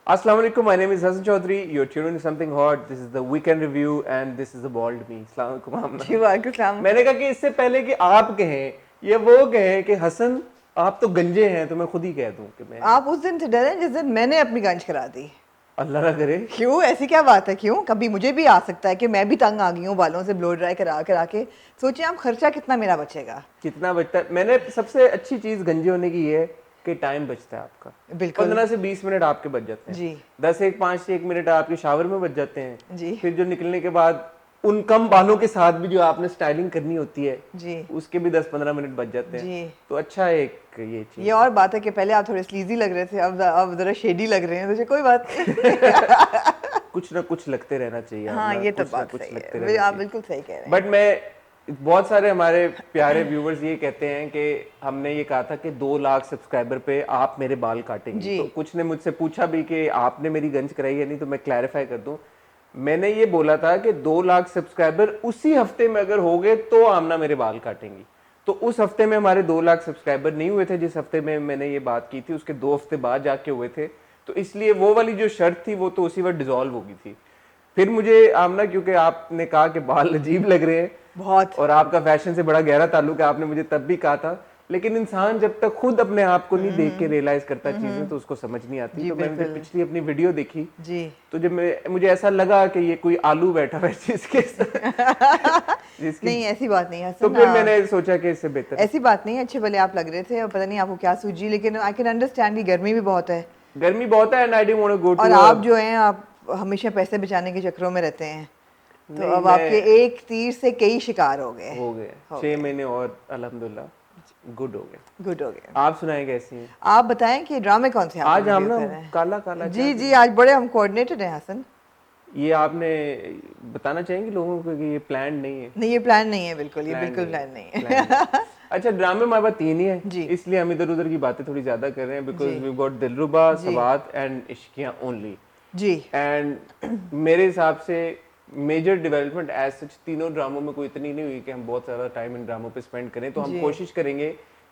Assalamu alaikum, my name is Hassan Chaudhary. You're tuning to Something Hot. This is the weekend review and this is the bald me. Assalamu alaikum Amna. जी वालेकुम सलाम। मैंने कहा कि इससे पहले कि आप कहें या वो कहें कि हसन आप तो गंजे हैं, तो मैं खुद ही कह दूं कि मैं आप उस दिन से डरे जिस दिन मैंने अपनी गंज करा दी। अल्लाह ना करे। क्यों, ऐसी क्या बात है? क्यों, कभी मुझे भी आ सकता है कि मैं भी तंग आ गई हूँ बालों से ब्लो ड्राई करा करा के। सोचिए आप खर्चा कितना मेरा बचेगा। कितना बचता है? मैंने सबसे अच्छी चीज गंजे होने की ये है कि टाइम बचता है आपका। बिल्कुल 15 से 20 मिनट आपके बच जाते हैं जी। 5 से 1 मिनट आपके शावर में बच जाते हैं जी फिर जो निकलने के बाद उन कम बालों के साथ भी जो आपने स्टाइलिंग करनी होती है जी उसके भी 10-15 मिनट बच जाते हैं। जी। तो अच्छा एक ये चीज। ये और बात है कि पहले आप थोड़े स्लीजी लग रहे थे, अब जरा शेडी लग रहे हैं, तो कोई बात नहीं। कुछ ना कुछ लगते रहना चाहिए। हाँ ये तो कुछ ना बात कुछ सही लगते है, रहना आप चाहिए। बिल्कुल सही कह रहे हैं। बट मैं बहुत सारे हमारे प्यारे व्यूवर्स ये कहते हैं कि हमने ये कहा था कि 2 लाख सब्सक्राइबर पे आप मेरे बाल काटेंगे। जी। तो कुछ ने मुझसे पूछा भी कि आपने मेरी गंज कराई है नहीं, तो मैं क्लैरिफाई कर दूं। मैंने ये बोला था कि 2 लाख सब्सक्राइबर उसी हफ्ते में अगर हो गए तो आमना मेरे बाल काटेंगी। तो उस हफ्ते में हमारे 2 लाख सब्सक्राइबर नहीं हुए थे जिस हफ्ते में मैंने ये बात की थी, उसके 2 हफ्ते बाद जाके हुए थे। तो इसलिए वो वाली जो शर्त थी वो तो उसी वक्त डिसॉल्व हो गई थी। फिर मुझे आमना, क्योंकि आपने कहा कि बाल अजीब लग रहे हैं बहुत। और आपका फैशन से बड़ा गहरा ताल्लुक है, आपने मुझे तब भी कहा था, लेकिन इंसान जब तक खुद अपने आप को नहीं देख के रियलाइज करता चीजें तो उसको समझ नहीं आती। जी तो मैंने जब बिल्कुल पिछली अपनी वीडियो देखी जी। तो जब मुझे ऐसा लगा कि ये कोई आलू बैठा है जिसके जिसकी नहीं ऐसी बात नहीं है तो हसन, फिर मैंने सोचा कि इससे बेहतर ऐसी बात नहीं है, अच्छे भले आप लग रहे थे और पता नहीं आपको क्या सूझी, लेकिन आई कैन अंडरस्टैंड कि गर्मी भी बहुत है गर्मी बहुत है and I don't want to go और टू। आप जो हैं आप हमेशा पैसे बचाने के चक्रों में रहते हैं, तो नहीं, अब मैं- आपके एक तीर से कई शिकार हो गए। हो गए 6 महीने और अल्हम्दुलिल्लाह गुड हो गए। गुड हो गए। आप सुनाएं कैसी हैं? आप बताएं कि ड्रामे कौन से आप आज हम review ना कर रहे हैं? काला काला जी जी, आज बड़े हम कोऑर्डिनेटेड हैं हसन। ये आपने बताना चाहेंगे लोगों को कि ये प्लान नहीं है? नहीं ये प्लान नहीं है, बिल्कुल ये प्लान बिल्कुल नहीं प्लान नहीं है। प्लान नहीं। अच्छा, ड्रामे हमारे पास 3 ही है जी इसलिए हम इधर उधर की बातें थोड़ी ज्यादा कर रहे हैं बिकॉज जी वी गॉट दिलरुबा, जी सवात एंड इश्कियां ओनली। जी एंड मेरे हिसाब से मेजर डेवलपमेंट एज सच तीनों ड्रामों में कोई इतनी नहीं हुई कि हम बहुत ज़्यादा टाइम इन ड्रामों पे स्पेंड करें। तो हम जी। कोशिश करेंगे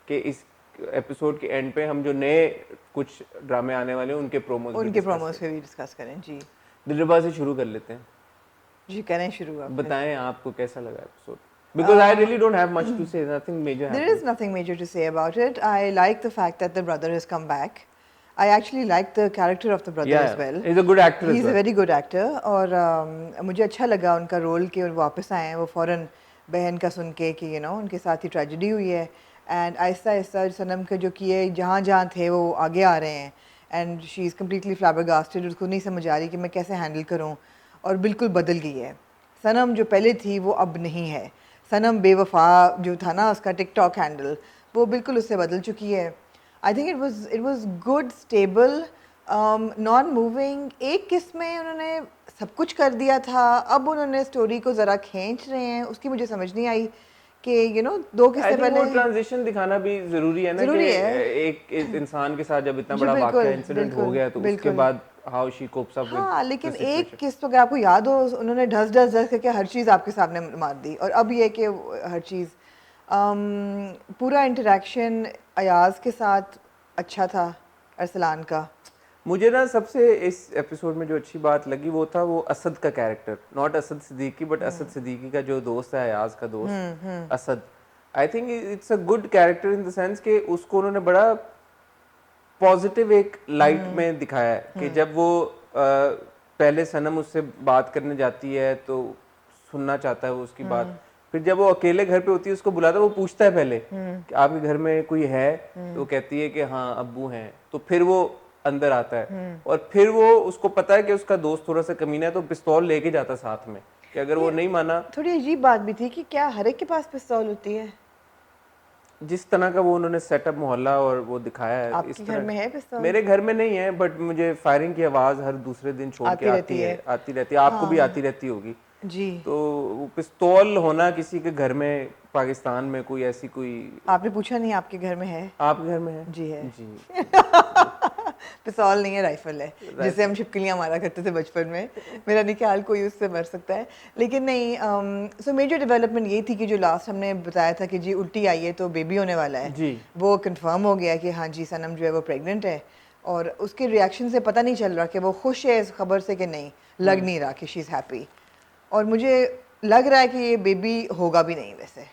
कि इस एपिसोड के एंड पे हम जो नए कुछ ड्रामे आने वाले हैं उनके प्रोमोज पे भी डिस्कस करें। जी दिलरुबा से शुरू कर लेते हैं। जी करें शुरू आप। बताएं आपको कैसा लगा episode, because I really don't have much to say, nothing major There is nothing major to say about it. I like the fact that the brother has come back. I actually like the character of the brother as well. he's a good actor as He's a well. very good actor और मुझे अच्छा लगा उनका role कि वो वापस आए हैं, वो फ़ौरन बहन का सुन के कि उनके साथ ही ट्रेजेडी हुई है एंड आहिस्ता आहिस्ता सनम के जो किए जहाँ जहाँ थे वो आगे आ रहे हैं एंड शी इज़ कम्प्लीटली फ्लैबरगास्टेड, उसको नहीं समझ आ रही कि मैं कैसे हैंडल करूँ और बिल्कुल बदल गई है। सनम जो पहले थी वो अब नहीं है। सनम बेवफा जो था ना उसका टिकटॉक हैंडल, वो बिल्कुल उससे बदल चुकी है। I think it was good, stable, non moving. एक किस्म में उन्होंने सब कुछ कर दिया था, अब उन्होंने स्टोरी को ज़रा खींच रहे हैं, उसकी मुझे समझ नहीं आई कि 2 किस्से पहले वो ट्रांजिशन दिखाना भी जरूरी है ना कि एक इंसान के साथ जब इतना बड़ा वाकया इंसिडेंट हो गया तो उसके बाद how she cops up with. हाँ लेकिन एक किस्त अगर आपको याद हो उन्होंने ढस ढस ढस करके हर चीज़ आपके सामने मार दी और अब ये कि हर चीज़ पूरा इंटरेक्शन अयाज के साथ अच्छा था, अरसलान का। मुझे ना सबसे इस एपिसोड में जो अच्छी बात लगी वो था वो असद का character, not Asad Siddiqui but Asad Siddiqui का जो दोस्त है, अयाज का दोस्त Asad. I think it's a good character in the sense कि उसको उन्होंने बड़ा पॉजिटिव एक लाइट में दिखाया है कि जब वो पहले सनम उससे बात करने जाती है तो सुनना चाहता है वो उसकी बात, फिर जब वो अकेले घर पे होती है उसको बुलाता है, वो पूछता है पहले कि आपके घर में कोई है, तो वो कहती है कि हाँ अब्बू हैं, तो फिर वो अंदर आता है और फिर वो उसको पता है कि उसका दोस्त थोड़ा सा कमीना है तो पिस्तौल लेके जाता साथ में कि अगर वो नहीं माना। थोड़ी अजीब बात भी थी कि क्या हर एक के पास पिस्तौल होती है? जिस तरह का वो उन्होंने सेटअप मोहल्ला और वो दिखाया है आपके घर में है पिस्तौल? मेरे घर में नहीं है बट मुझे फायरिंग की आवाज हर दूसरे दिन छोड़ के आती रहती है, आपको भी आती रहती होगी जी। तो पिस्तौल होना किसी के घर में पाकिस्तान में कोई ऐसी कोई, आपने पूछा नहीं आपके घर में है? आपके घर में है? जी है जी। पिस्तौल नहीं है, राइफल है, जिससे हम छिपकलियां मारा करते थे बचपन में। मेरा नहीं ख्याल कोई उससे मर सकता है, लेकिन नहीं। सो मेजर डेवलपमेंट ये थी कि जो लास्ट हमने बताया था कि जी उल्टी आई है तो बेबी होने वाला है जी। वो कंफर्म हो गया कि हाँ जी सनम जो है वो प्रेग्नेंट है और उसके रिएक्शन से पता नहीं चल रहा कि वो खुश है इस खबर से कि नहीं, लग नहीं रहा कि शी इज़ हैप्पी। और मुझे लग रहा है कि ये बेबी होगा भी नहीं वैसे।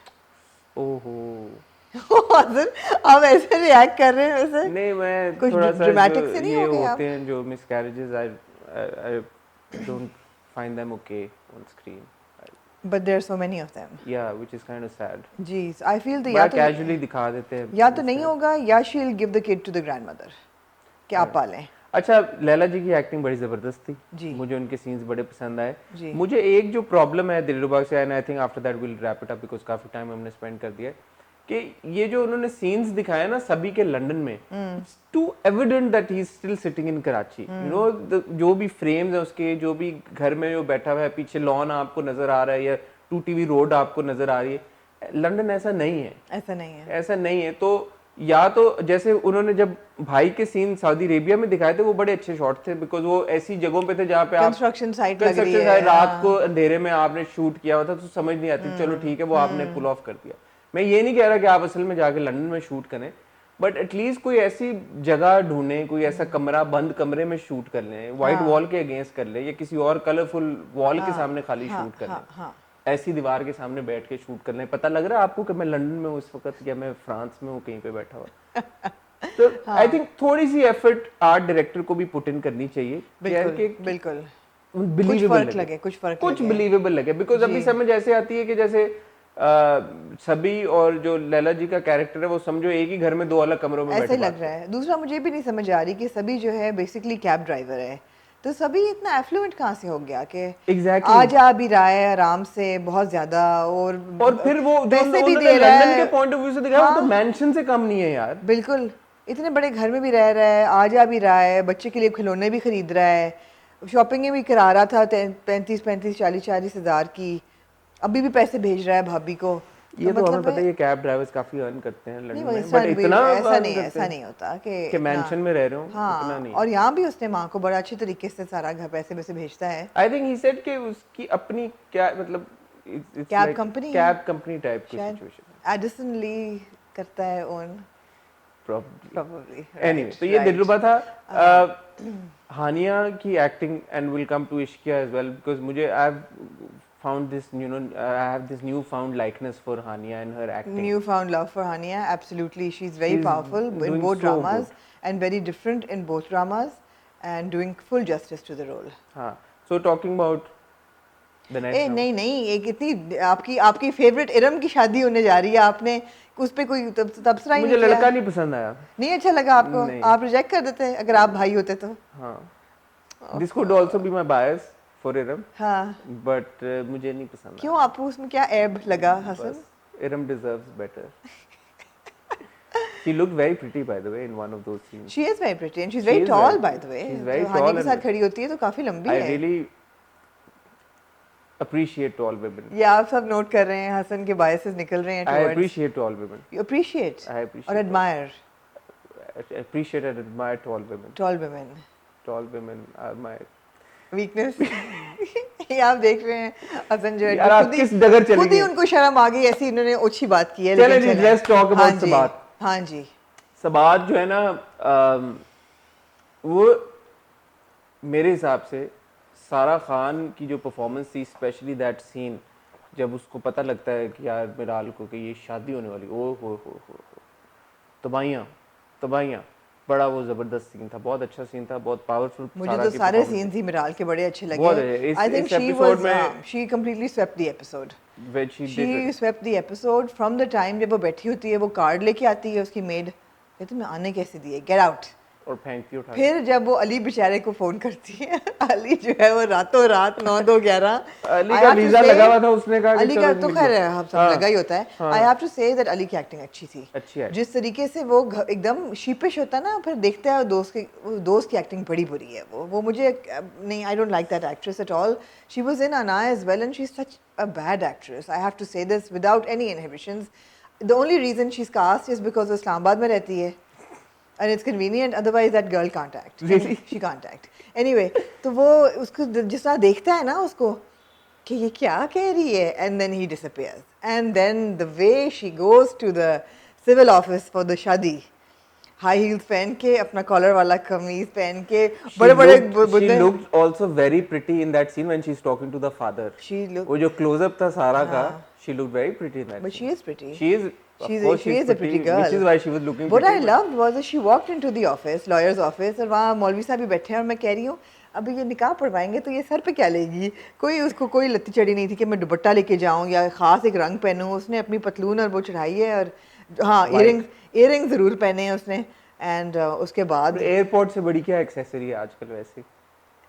ओहो, आप ऐसे रिएक्ट कर रहे हैं वैसे? नहीं मैं कुछ थोड़ा सा ड्रामेटिक जो से नहीं ये हो गए आप? होते हैं जो miscarriages, I don't find them okay on screen, but there are so many of them. Yeah which is kind of sad. जी, आई फील द बड़ा कैजुअली दिखा देते हैं। या तो नहीं होगा या she will give the kid to the grandmother कि आप पालें। अच्छा, लैला जी की एक्टिंग बड़ी ज़बरदस्त थी जी। मुझे उनके सीन्स बड़े पसंद आए। जी। मुझे एक जो प्रॉब्लम है दिलरुबा से, and I think after that will wrap it up because काफ़ी टाइम हमने स्पेंड कर दिया है, कि ये जो उन्होंने सीन्स दिखाए ना सभी के लंदन में, it's too evident that he is still sitting in Karachi. You know, जो भी फ्रेम्स है उसके, जो भी घर में जो बैठा हुआ है, पीछे लॉन आपको नजर आ रहा है या टूटी हुई रोड आपको नजर आ रही है, लंदन ऐसा नहीं है, ऐसा नहीं है। ऐसा नहीं है। तो या तो जैसे उन्होंने जब भाई के सीन सऊदी अरेबिया में दिखाए थे वो बड़े अच्छे शॉट थे, बिकॉज वो ऐसी जगहों पे थे जहाँ पे आप कंस्ट्रक्शन साइट लग रही है, साइट रात को अंधेरे में आपने शूट किया हुआ था, तो समझ नहीं आती, चलो ठीक है वो आपने पुल ऑफ कर दिया। मैं ये नहीं कह रहा कि आप असल में जाके लंदन में शूट करें, बट एटलीस्ट कोई ऐसी जगह ढूंढें, कोई ऐसा कमरा, बंद कमरे में शूट कर लें, व्हाइट वॉल के अगेंस्ट कर लें, या किसी और कलरफुल वॉल के सामने खाली शूट कर लें, ऐसी दीवार के सामने बैठ के शूट कर लें। पता लग रहा है आपको कि मैं लंदन में हूँ इस वक्त या मैं फ्रांस में हूँ कहीं पे बैठा हुआ। तो आई थिंक थोड़ी सी एफर्ट आर्ट डायरेक्टर को भी पुट इन करनी चाहिए, बिल्कुल बिलीवेबल लगे, कुछ बिलीवेबल लगे, बिकॉज अभी समझ ऐसे आती है कि जैसे सभी और जो लैला जी का कैरेक्टर है वो समझो एक ही घर में दो अलग कमरों में ऐसे लग रहा है। दूसरा मुझे भी नहीं समझ आ रही कि सभी जो है बेसिकली कैब ड्राइवर है, तो सभी इतना एफ्लुएंट कहाँ से हो गया कि exactly. आ जा भी रहा है आराम से बहुत ज्यादा, और फिर वो पैसे भी उन्होंने दे रहा लंदन है के पॉइंट ऑफ व्यू से देखा, वो तो मैंशन से कम नहीं है यार। बिल्कुल, इतने बड़े घर में भी रह रहा है, आ जा भी रहा है, बच्चे के लिए खिलौने भी खरीद रहा है, शॉपिंग भी करा रहा था 35-40 हज़ार की, अभी भी पैसे भेज रहा है भाभी को। ये तो हमें पता है, ये कैब ड्राइवर्स काफी अर्न करते हैं लंदन में, बट इतना ऐसा नहीं होता कि मेंशन में रह रहे हो, हाँ, इतना नहीं। और यहाँ भी उसने माँ को बड़ा अच्छे तरीके से सारा घर पैसे भेजता है। आई थिंक ही सेड कि उसकी अपनी क्या मतलब कैब कंपनी टाइप की सिचुएशन, एडिसन ली करता है ओन probably anyway, तो ये दिलरुबा था। हानिया की acting, and will come to Ishqiya as well, because मुझे I have found this, you know, I have this newfound likeness for Hania and her acting. Newfound love for Hania, absolutely. She's very powerful in both dramas and very different in both dramas, and doing full justice to the role. हाँ, so talking about the next. नहीं, एक इतनी आपकी favourite Iram की शादी होने जा रही है, आपने उस पे कोई तबसरा ही नहीं किया। मुझे लड़का नहीं पसंद आया, नहीं अच्छा लगा आपको, आप रिजेक्ट कर देते अगर आप भाई होते तो। हाँ, this could also be my bias for Iram, हाँ, but मुझे नहीं पसंद। क्यों, आपको उसमें क्या ऐब लगा Hasan? Iram deserves better. She looked very pretty, by the way, in one of those scenes. She is very pretty and she's very tall, by the way. She's very tall. हानि के साथ खड़ी होती है तो काफी लंबी है। I really appreciate tall women. ये आप सब नोट कर रहे हैं, हसन के biases निकल रहे हैं towards. I appreciate tall women. You appreciate? I appreciate. और admire? I appreciate and admire tall women. Tall women. Tall women are my weakness. ये आप देख रहे हैं हसन जो है खुद ही उनको शर्म आ गई, ऐसी इन्होंने ओछी बात की है। चलिए let's talk about सबात। हाँ जी, सबात जो है ना, वो मेरे हिसाब से सारा खान की जो परफॉर्मेंस थी, स्पेशली दैट सीन जब उसको पता लगता है कि यार मिराल को कि ये शादी होने वाली, ओ हो तबाहियां, बड़ा वो जबरदस्त सीन था, बहुत अच्छा सीन था, बहुत पावरफुल। मुझे तो सारे सीन ही मिराल के बड़े अच्छे लगे। I think she completely swept the episode. She swept the episode from the time जब वो बैठी होती है, वो कार्ड लेके आती है उसकी मेड, कहती मैं आने कैसे दिए, गेट आउट, और फेंकती उठा। फिर जब वो अली बेचारे को फोन करती है, अली जो है वो रातों रात 9-2-11 अली का वीजा लगा हुआ था, उसने कहा अली का तो खैर हम सब लगा ही होता है। I have to say that Ali की एक्टिंग अच्छी थी, अच्छी है। जिस तरीके से वो एकदम शीपिश होता है ना, फिर देखता है दोस्त की एक्टिंग बड़ी बुरी है, वो मुझे नहीं, I don't like that actress at all. She was in Ana as well and she is such a bad actress, I have to say this without any inhibitions. The only reason she is cast is because वो इस्लामाबाद में रहती है and it's convenient, otherwise that girl can't act. Really? She can't act. Anyway, तो वो उसको जिस तरह देखता है ना उसको कि ये क्या कह रही है, and then he disappears, and then the way she goes to the civil office for the shadi, high heels पहन के, अपना कॉलर वाला कमीज पहन के, She बड़े बड़े she looked also very pretty in that scene when she's talking to the father. She looked, वो जो close-up था सारा का, she looked very pretty in that but scene. she is pretty. She is, of course, she is a pretty girl. which is why she was looking What pretty. I loved was that she walked into the office, lawyer's office, और वहाँ मौलवी साहब भी बैठे हैं और मैं कह रही हूँ अभी ये निकाह पढ़वाएंगे तो ये सर पे क्या लेगी, कोई उसको कोई लत्ती चढ़ी नहीं थी कि मैं दुपट्टा लेके जाऊँ या ख़ास एक रंग पहनूँ। उसने अपनी पतलून और वो चढ़ाई है, और हाँ इयरिंग्स ज़रूर पहने हैं उसने। एंड उसके बाद एयरपोर्ट से बड़ी क्या एक्सेसरी है आजकल वैसे,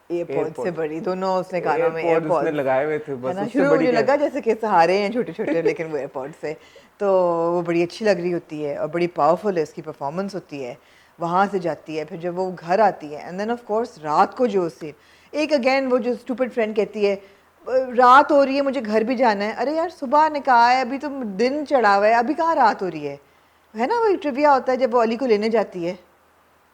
एयरपोर्ट से बड़ी दोनों उसने कानों में एयरपोर्ट उसने लगाए हुए थे, है बस ना। उससे शुरू बड़ी मुझे क्या लगा जैसे कि सहारे हैं छोटे छोटे लेकिन वो एयरपोर्ट से, तो वो बड़ी अच्छी लग रही होती है और बड़ी पावरफुल है, उसकी परफॉर्मेंस होती है। वहाँ से जाती है, फिर जब वो घर आती है एंड देन ऑफ कोर्स रात को जो सीन, एक अगेन वो जो स्टूपिड फ्रेंड कहती है रात हो रही है मुझे घर भी जाना है। अरे यार सुबह निकाह है, अभी तो दिन चढ़ा हुआ है, अभी कहाँ रात हो रही है ना। वही ट्रिविया होता है जब वो अली को लेने जाती है।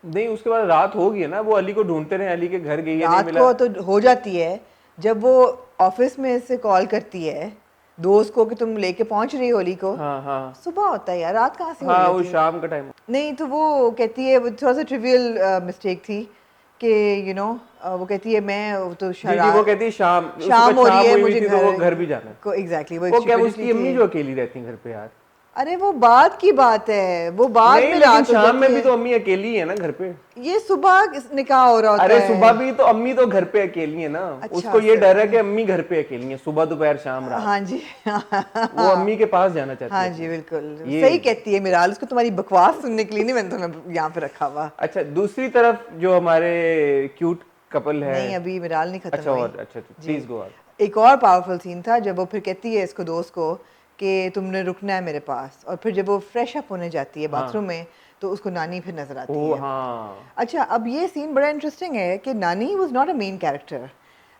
नहीं, उसके बाद रात होगी है ना, वो अली को ढूंढते रहे, अली के घर गई है, नहीं रात मिला। को तो हो जाती है जब वो ऑफिस में से कॉल करती है दोस्त को कि तुम लेके पहुंच रही हो अली को। हाँ हाँ सुबह होता है यार, रात कहाँ से हो हाँ, रही वो होती है? शाम का टाइम। नहीं तो वो कहती है, वो थोड़ा सा ट्रिवियल मिस्टेक थी कि यू नो वो कहती है मैं तो जी जी, वो कहती है शाम शाम हो रही है, हुई मुझे थी तो वो घर भी जाना है। को एग्जैक्टली वो क्या उसकी अम्मी जो अकेली रहती है घर पे यार। अरे वो बाद की बात है, वो बाद नहीं, में लेकिन रात हो शाम में जाती भी है। तो अम्मी अकेली है ना घर पे। ये सुबह निकाह हो रहा होता अरे है। सुबह भी तो अम्मी तो घर पे अकेली है ना। अच्छा, उसको ये डर है कि अम्मी घर पे अकेली है, सुबह दोपहर शाम रात। हाँ जी वो अम्मी के पास जाना चाहती हाँ है। जी बिल्कुल सही कहती है मिराल, उसको तुम्हारी बकवास सुनने के लिए नहीं मैंने तुम्हें यहाँ पे रखा हुआ। अच्छा, दूसरी तरफ जो हमारे क्यूट कपल है। नहीं अभी मिराल नहीं खत्म अच्छा, हुई। और अच्छा प्लीज गो ऑन। एक और पावरफुल सीन था जब वो फिर कहती है इसको दोस्त को कि तुमने रुकना है मेरे पास, और फिर जब वो फ्रेश अप होने जाती है बाथरूम में तो उसको नानी फिर नजर आती ओ है। हाँ, अच्छा अब ये सीन बड़ा इंटरेस्टिंग है कि नानी was not a main character,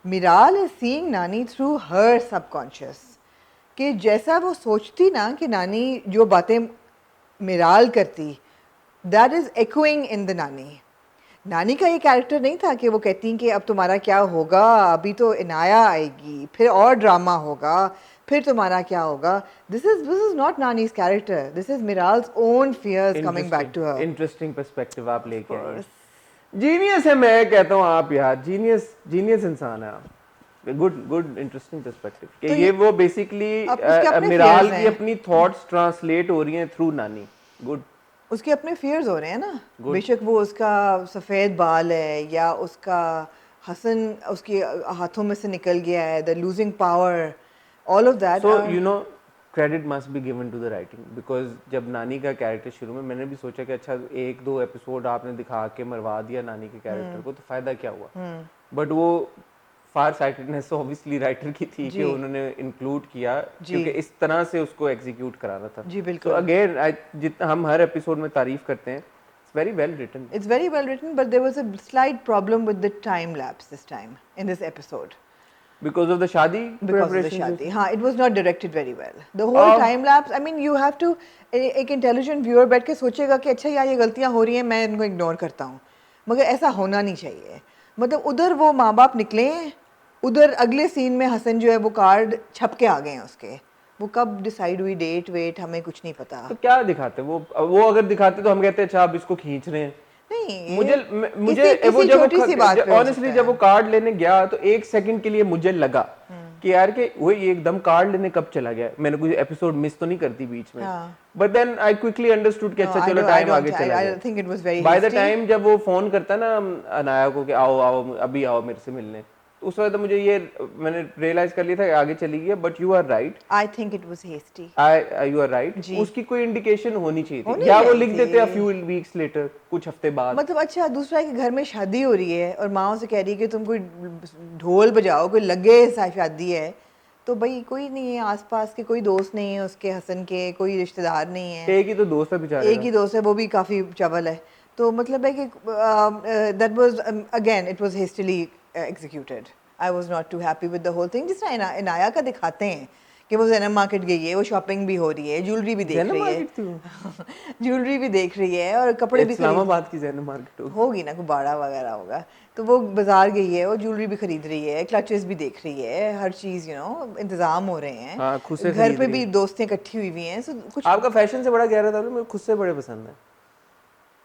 मिराल is seeing नानी थ्रू हर सबकॉन्शियस, कि जैसा वो सोचती ना कि नानी जो बातें मिराल करती, that is echoing in the नानी। नानी का ये कैरेक्टर नहीं था कि वो कहती कि अब तुम्हारा क्या होगा, अभी तो इनाया आएगी, फिर और ड्रामा होगा, फिर तुम्हारा क्या होगा। This is not Nani's character, this is Miral's own fears coming back to her. Interesting perspective आप लेके आए हैं। जीनियस है, मैं कहता हूँ आप यार जीनियस जीनियस इंसान है आप। गुड गुड इंटरेस्टिंग पर्सपेक्टिव कि तो ये वो बेसिकली अब उसके अपने मिराल fears की हैं। अपनी थॉट्स ट्रांसलेट हो रही हैं थ्रू नानी। गुड। उसके अपने फियर्स हो रहे हैं ना, बेशक वो उसका सफ़ेद बाल है या उसका हसन उसके हाथों में से निकल गया है, the losing power, all of that. So you know credit must be given to the writing, because जब नानी का कैरेक्टर शुरू में मैंने भी सोचा कि अच्छा एक दो एपिसोड आपने दिखा के मरवा दिया नानी के कैरेक्टर को तो फायदा क्या हुआ, बट वो फार साइटेडनेस ऑब्वियसली राइटर की थी कि उन्होंने इंक्लूड किया क्योंकि इस तरह से उसको एग्जीक्यूट कराना था। जी बिल्कुल। सो अगेन जितना हम हर एपिसोड में तारीफ करते हैं, it's very well written. It's very well written, but there was a slight problem with the time lapse this time in this episode. Because of the शादी Because of the preparations? शादी, हाँ, it was not directed very well. The whole time lapse, I mean, you have to एक intelligent viewer बैठ के सोचेगा कि अच्छा यार ये गलतियाँ हो रही हैं, मैं इनको इग्नोर करता हूँ, मगर ऐसा होना नहीं चाहिए। मतलब उधर वो माँ बाप निकले हैं, उधर अगले सीन में हसन जो है वो कार्ड छप के आ गए हैं उसके, वो कब डिसाइड हुई डेट वेट हमें कुछ नहीं पता। तो क्या दिखाते वो अगर दिखाते तो हम कहते हैं अच्छा आप इसको खींच रहे हैं। नहीं, मुझे किसी वो जब छोटी सी बात पे हो ऑनेस्टली सकता जब वो है। कार्ड लेने गया तो एक सेकंड के लिए मुझे लगा कि यार कि वो एकदम कार्ड लेने कब चला गया, मैंने कोई एपिसोड मिस तो नहीं करती बीच में। But then I quickly understood कि अच्छा चलो टाइम आगे चला I गया। think it was very by the hasty. Time जब वो फोन करता ना अनाया को कि आओ आओ अभी आओ मेरे से मिलने, तो उस वक्त मुझे ये मैंने रियलाइज कर लिया था कि आगे चली गई। But you are right, I think it was hasty. You are right, उसकी कोई इंडिकेशन होनी चाहिए थी, होनी या वो चाहिए लिख देते थी। a few weeks later, कुछ हफ्ते बाद। मतलब अच्छा दूसरा के घर में शादी हो रही है और माँ से कह रही है कि तुम कोई ढोल बजाओ, कोई लगे शादी है, तो भाई कोई नहीं है आसपास के, कोई दोस्त नहीं है उसके हसन के, कोई रिश्तेदार नहीं है, एक ही तो दोस्त है बेचारे एक ही दोस्त है वो भी काफ़ी चवल है। तो मतलब है कि that was again it was hastily executed. I was not too happy with the whole thing. जिस तरह इनाया का दिखाते हैं कि वो जैनब मार्केट गई है, वो शॉपिंग भी हो रही है, ज्वेलरी भी देख जैनब रही है, मार्केट थी वो? ज्वेलरी भी देख रही है और कपड़े भी इस्लामाबाद की जैनब मार्केट होगी ना, गुब्बारा वगैरह होगा। तो वो बाजार गई है, वो ज्वेलरी भी खरीद रही है, क्लचेस भी देख रही है, हर चीज़ यू नो इंतजाम हो रहे हैं। हाँ, खुद से घर खरीद पे रही भी दोस्तें इकट्ठी हुई हुई हैं, सो कुछ आपका फैशन से बड़ा गहरा था, मुझे खुद से बड़े पसंद है।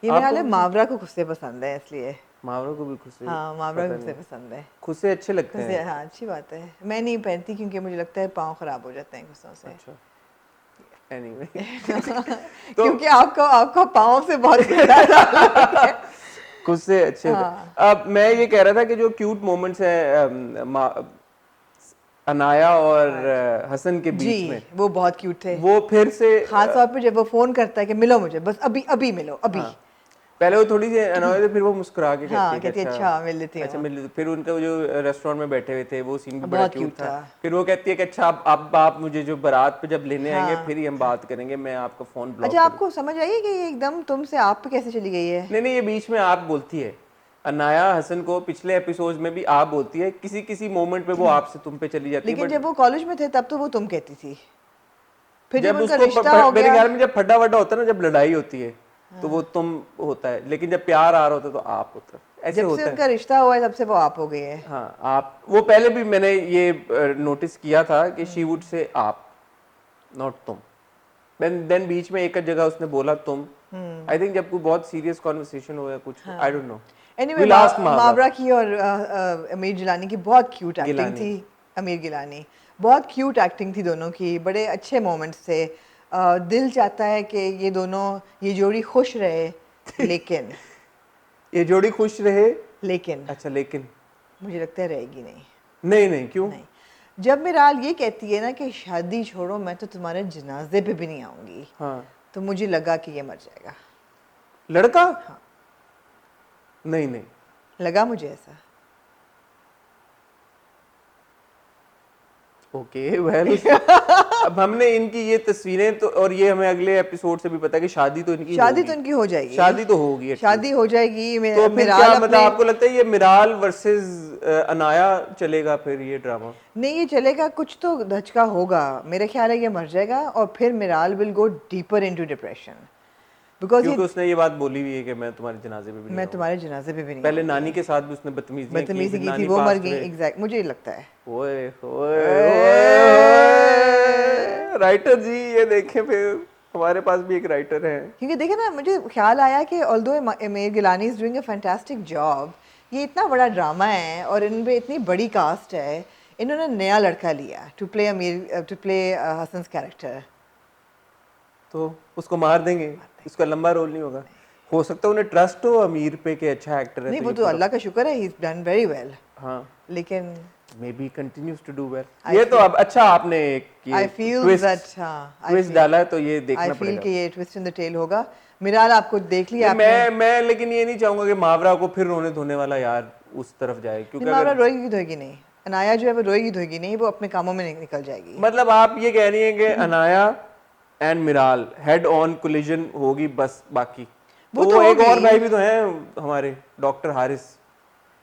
ये मेरा हाल है मावरा को खुद से पसंद है इसलिए। मावरा को भी खुद से? हाँ मावरा को खुद से पसंद है। खुद से अच्छे लगते खुद हैं? से, हाँ अच्छी बात है। मैं नहीं पहनती क्योंकि मुझे लगता है पाँव खराब हो जाते हैं गुस्सों से। अच्छा, एनीवे क्योंकि आपका पाँव से बहुत गहरा ताल्लुक है। खुद से अच्छे होते हैं। अब मैं ये कह रहा था कि जो क्यूट मोमेंट्स हैं अनाया और हसन के जी बीच में, वो बहुत क्यूट थे। वो फिर से खास तौर पे जब वो फोन करता है कि मिलो मुझे, बस अभी अभी मिलो अभी। हाँ, पहले वो थोड़ी सी अनॉयड है, फिर वो मुस्कुरा के हाँ कहती है कहती कि है अच्छा मिल लेती अच्छा हूँ। मिल लेती। फिर उनका वो जो रेस्टोरेंट में बैठे हुए थे वो सीन भी बड़ा बहुत क्यूट cute था। था। फिर वो कहती है कि अच्छा आप मुझे जो बारात पे जब लेने आएंगे हाँ। फिर ही हम बात करेंगे, मैं आपका फोन ब्लॉक अच्छा कर आपको समझ आई कि ये एकदम तुमसे आप पे कैसे चली गई है? नहीं, ये बीच में आप बोलती है। अनाया हसन को पिछले एपिसोड में भी आप बोलती है, किसी किसी मोमेंट पे वो आपसे तुम पे चली जाती है। लेकिन बट जब वो कॉलेज में थे तब तो वो तुम कहती थी। फिर जब जब उनका उसको रिश्ता हो मेरे गया, ख्याल में जब फड्डा वड्डा होता है ना, जब लड़ाई होती है तो वो तुम होता है, लेकिन जब प्यार आ रहा होता है तो आप होता है। ऐसे जब से होता है। उनका रिश्ता हुआ है तब से वो आप हो गई है। हाँ, आप वो पहले भी मैंने ये नोटिस किया था कि शी वुड से आप, नॉट तुम। देन बीच में एक जगह उसने बोला तुम। आई थिंक जब कोई बहुत सीरियस कॉन्वर्सेशन हो या कुछ, I don't know. Anyway will ask Mawra. Mawra की और अमीर जिलानी की बहुत क्यूट एक्टिंग गिलानी। थी। अमीर गिलानी बहुत क्यूट एक्टिंग थी दोनों की, बड़े अच्छे मोमेंट्स थे। दिल चाहता है कि ये दोनों ये जोड़ी खुश रहे, लेकिन ये जोड़ी खुश रहे। लेकिन अच्छा, लेकिन मुझे लगता है रहेगी नहीं। नहीं क्यों? नहीं, जब मिराल ये कहती है ना कि शादी छोड़ो मैं तो तुम्हारे जनाजे पे भी नहीं आऊंगी, हाँ, तो मुझे लगा कि ये मर जाएगा। लड़का? हाँ। नहीं लगा मुझे ऐसा। ओके वेल अब हमने इनकी ये तस्वीरें तो, और ये हमें अगले एपिसोड से भी पता है कि शादी तो इनकी शादी होगी। तो इनकी हो जाएगी। शादी तो होगी at शादी हो जाएगी। least। तो फिर मिराल क्या मतलब अपने आपको लगता है ये मिराल वर्सेस अनाया चलेगा फिर ये ड्रामा? नहीं, ये चलेगा, कुछ तो धचका होगा। मेरे ख्याल है ये मर जाएगा और फिर Miral will go deeper into depression, because क्योंकि उसने ये बात बोली हुई है कि मैं तुम्हारे जनाजे पे भी नहीं मैं आऊंगा। तुम्हारे जनाजे पे भी नहीं पहले आऊंगी। नानी के साथ भी उसने बदतमीजी बदतमीजी की थी, वो मर गई। एग्जैक्ट, मुझे लगता है। ओए राइटर जी ये देखें, फिर हमारे पास भी एक राइटर है। क्योंकि देखे ना, मुझे ख्याल आया कि although Ameer Gilani is doing a fantastic job, ये इतना बड़ा ड्रामा है और इन पे इतनी बड़ी कास्ट है, इन्होंने नया लड़का लिया टू प्ले हसन कैरेक्टर। तो उसको मार देंगे, उसका लंबा रोल नहीं होगा। हो सकता है उन्हें ट्रस्ट हो अमीर पे कि अच्छा एक्टर है। नहीं, वो ये तो अल्लाह का शुक्र है, he is done very well. हाँ, लेकिन maybe continues to do well. ये तो अब अच्छा आपने एक आई फील दैट, ट्विस्ट डाला है तो ये आई देखना फील पड़ेगा। कि ये ट्विस्ट इन द टेल होगा। मिराल आपको देख लिया आपने। मैं लेकिन ये नहीं चाहूंगा कि मावरा को फिर रोने धोने वाला यार उस तरफ जाए, क्योंकि मावरा अगर रोएगी धोएगी नहीं, अनाया जो है वो रोएगी धोएगी नहीं, वो अपने कामों में निकल जाएगी। मतलब आप ये कह रही हैं कि Anaya and मिराल head on collision होगी बस, बाकी वो तो तो एक और होगी। भाई भी तो हैं हमारे, डॉक्टर हारिस।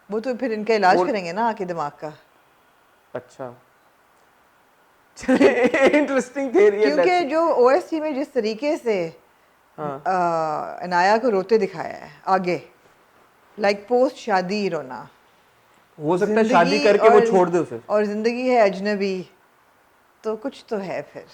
वो तो फिर इनका इलाज वो- करेंगे ना आके दिमाग का। अच्छा चलिए, इंटरेस्टिंग थ्योरी है। क्योंकि जो ओएसटी में जिस तरीके से हाँ। अनाया को रोते दिखाया है आगे, लाइक पोस्ट शादी रोना, हो सकता है शादी करके वो छोड़ दे उसे। और जिंदगी है अजनबी, तो कुछ तो है फिर।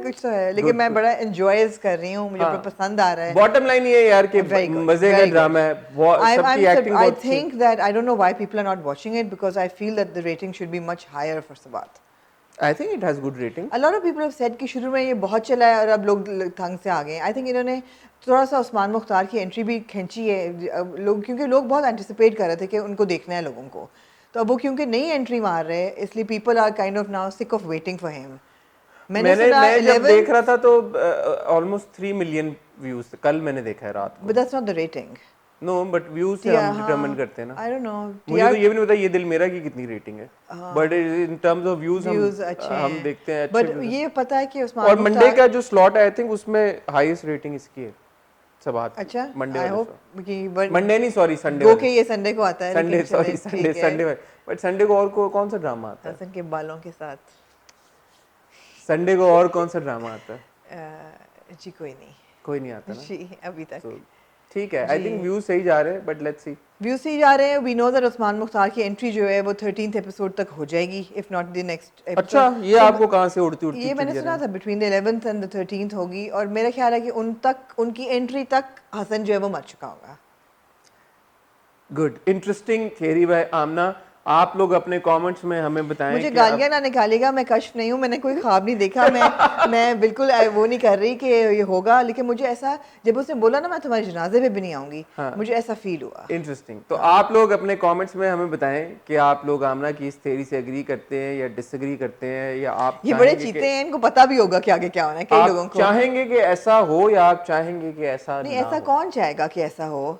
कुछ तो है, लेकिन मैं बड़ा एंजॉय कर रही हूँ, मुझे पसंद आ रहा है। बॉटम लाइन ये है यार कि मजे का ड्रामा है, सबकी एक्टिंग I बहुत अच्छी है। think that I don't know why people are not watching it, because I feel that the rating should be much higher for Sabat. I think it has good rating. A lot of people have said कि शुरू में ये बहुत चला है और अब लोग तंग से आ गए। आई थिंक इन्होंने थोड़ा सा उस्मान मुख्तार की एंट्री भी खींची है लोग, क्योंकि लोग बहुत एंटिसिपेट कर रहे थे कि उनको देखना है लोगों को, तो अब वो क्योंकि नई एंट्री मार रहे हैं, इसलिए people are kind of now sick of waiting for him. मैं जब देख रहा था तो ऑलमोस्ट 3 मिलियन व्यूज, कल मैंने देखा है रात को। But that's not the rating. No but views से हम डिटरमिन करते हैं ना। आई डोंट नो, मुझे तो ये भी नहीं पता ये दिल मेरा की कितनी रेटिंग है, but in terms of views हम देखते हैं अच्छे। बट ये पता है कि उस्मान और मंडे का जो स्लॉट है आई थिंक उसमें हाईएस्ट रेटिंग इसकी है सबात। अच्छा, मंडे आई होप कि मंडे नहीं सॉरी संडे, ओके ये संडे को आता है, संडे लेकिन सॉरी चले, संडे बट संडे को और कौन सा ड्रामा आता है? हसन के बालों के साथ संडे को और कौन सा ड्रामा आता है? जी कोई नहीं, कोई नहीं आता ना। जी अभी तक। ठीक है, आई थिंक व्यू सही जा रहे हैं, बट लेट्स सी। व्यू से जा रहे हैं। We know that Usman Mukhtar की एंट्री जो है वो 13th एपिसोड तक हो जाएगी, if not the next episode. अच्छा, ये आपको कहाँ से उड़ती उड़ती ये मैंने सुना था between the 11th and the 13th होगी, और मेरा ख्याल है कि उनकी एंट्री तक हसन जो है वो मर चुका होगा। गुड, इंटरेस्टिंग थियरी बाय आमना। आप लोग अपने कमेंट्स में हमें बताएं मुझे कि गालियां ना निकालेगा, मैं कश्फ नहीं हूँ, मैंने कोई ख्वाब नहीं देखा। मैं बिल्कुल वो नहीं कर रही कि ये होगा, लेकिन मुझे ऐसा, जब उसने बोला ना मैं तुम्हारे जनाजे पे भी नहीं आऊंगी, मुझे ऐसा फील हुआ। इंटरेस्टिंग। तो आप लोग अपने कमेंट्स में हमें बताएं कि आप लोग आमना की इस थ्योरी से एग्री करते हैं या डिसएग्री करते हैं, या आप ये बड़े चीते हैं, इनको पता भी होगा कि आगे क्या होना है कई लोगों को। चाहेंगे कि ऐसा हो या आप चाहेंगे कि ऐसा नहीं, ना ऐसा हो? कौन चाहेगा कि ऐसा हो?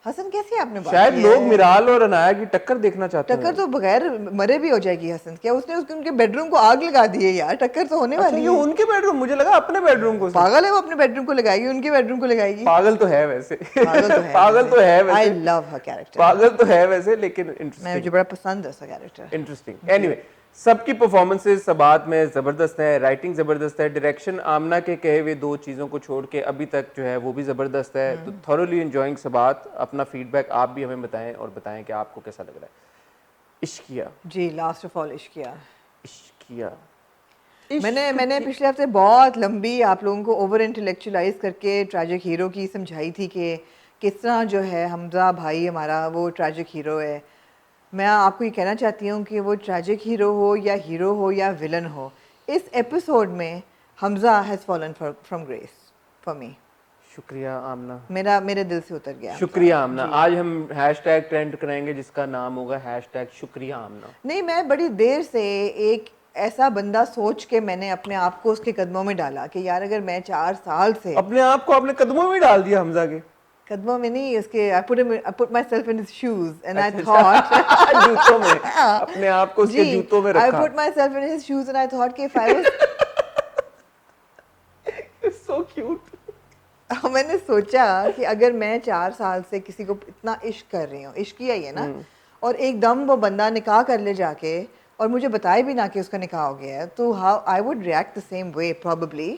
हसन कैसे आपने बात शायद की लोग है? मिराल और अनाया की टक्कर देखना चाहते हैं। टक्कर तो बगैर मरे भी हो जाएगी हसन। क्या उसने उनके बेडरूम को आग लगा दी है यार? टक्कर तो होने अच्छा, वाली ये है। उनके बेडरूम, मुझे लगा अपने बेडरूम को। पागल है वो, अपने बेडरूम को लगाएगी, उनके बेडरूम को लगाएगी। पागल तो है वैसे। पागल तो है पागल तो है वैसे। I love her character. पागल तो है वैसे, लेकिन मैं इंटरेस्टिंग। मुझे बड़ा पसंद है उसका कैरेक्टर। इंटरेस्टिंग। एनीवे, सबकी परफॉर्मेंसेस सबात में ज़बरदस्त है, राइटिंग ज़बरदस्त है, डायरेक्शन आमना के कहे हुए दो चीज़ों को छोड़ के अभी तक जो है वो भी ज़बरदस्त है। तो थॉरोली एंजॉइंग सबात। अपना फीडबैक आप भी हमें बताएं और बताएं कि आपको कैसा लग रहा है। इश्किया जी, last of all Ishqiya. Ishqiya मैंने पिछले हफ्ते बहुत लंबी आप लोगों को ओवर इंटेलेक्चुअलाइज करके ट्रैजिक हीरो की समझाई थी कि किस तरह जो है हमजा भाई हमारा वो ट्रैजिक हीरो है। मैं आपको ये कहना चाहती हूँ कि वो ट्रैजिक हीरो हो या विलन हो, इस एपिसोड में Hamza has fallen from grace for me. शुक्रिया आमना, मेरे दिल से उतर गया। शुक्रिया आमना। आज हम हैशटैग ट्रेंड कराएंगे जिसका नाम होगा हैशटैग शुक्रिया आमना। नहीं, मैं बड़ी देर से एक ऐसा बंदा सोच के मैंने अपने आप को उसके कदमों में डाला कि यार अगर मैं 4 साल से अपने आप को अपने कदमों में डाल दिया हमजा के कदमों में नहीं, उसके I put myself in his shoes and I अच्छा, thought जूतों में, अपने आप को उसके जूतों में I रखा। put myself in his shoes and I thought कि if I was so cute। मैंने सोचा कि अगर मैं 4 साल से किसी को इतना इश्क कर रही हूँ, इश्क किया ही है ना, और एकदम वो बंदा निकाह कर ले जाके और मुझे बताए भी ना कि उसका निकाह हो गया है, तो how I would react the same way probably.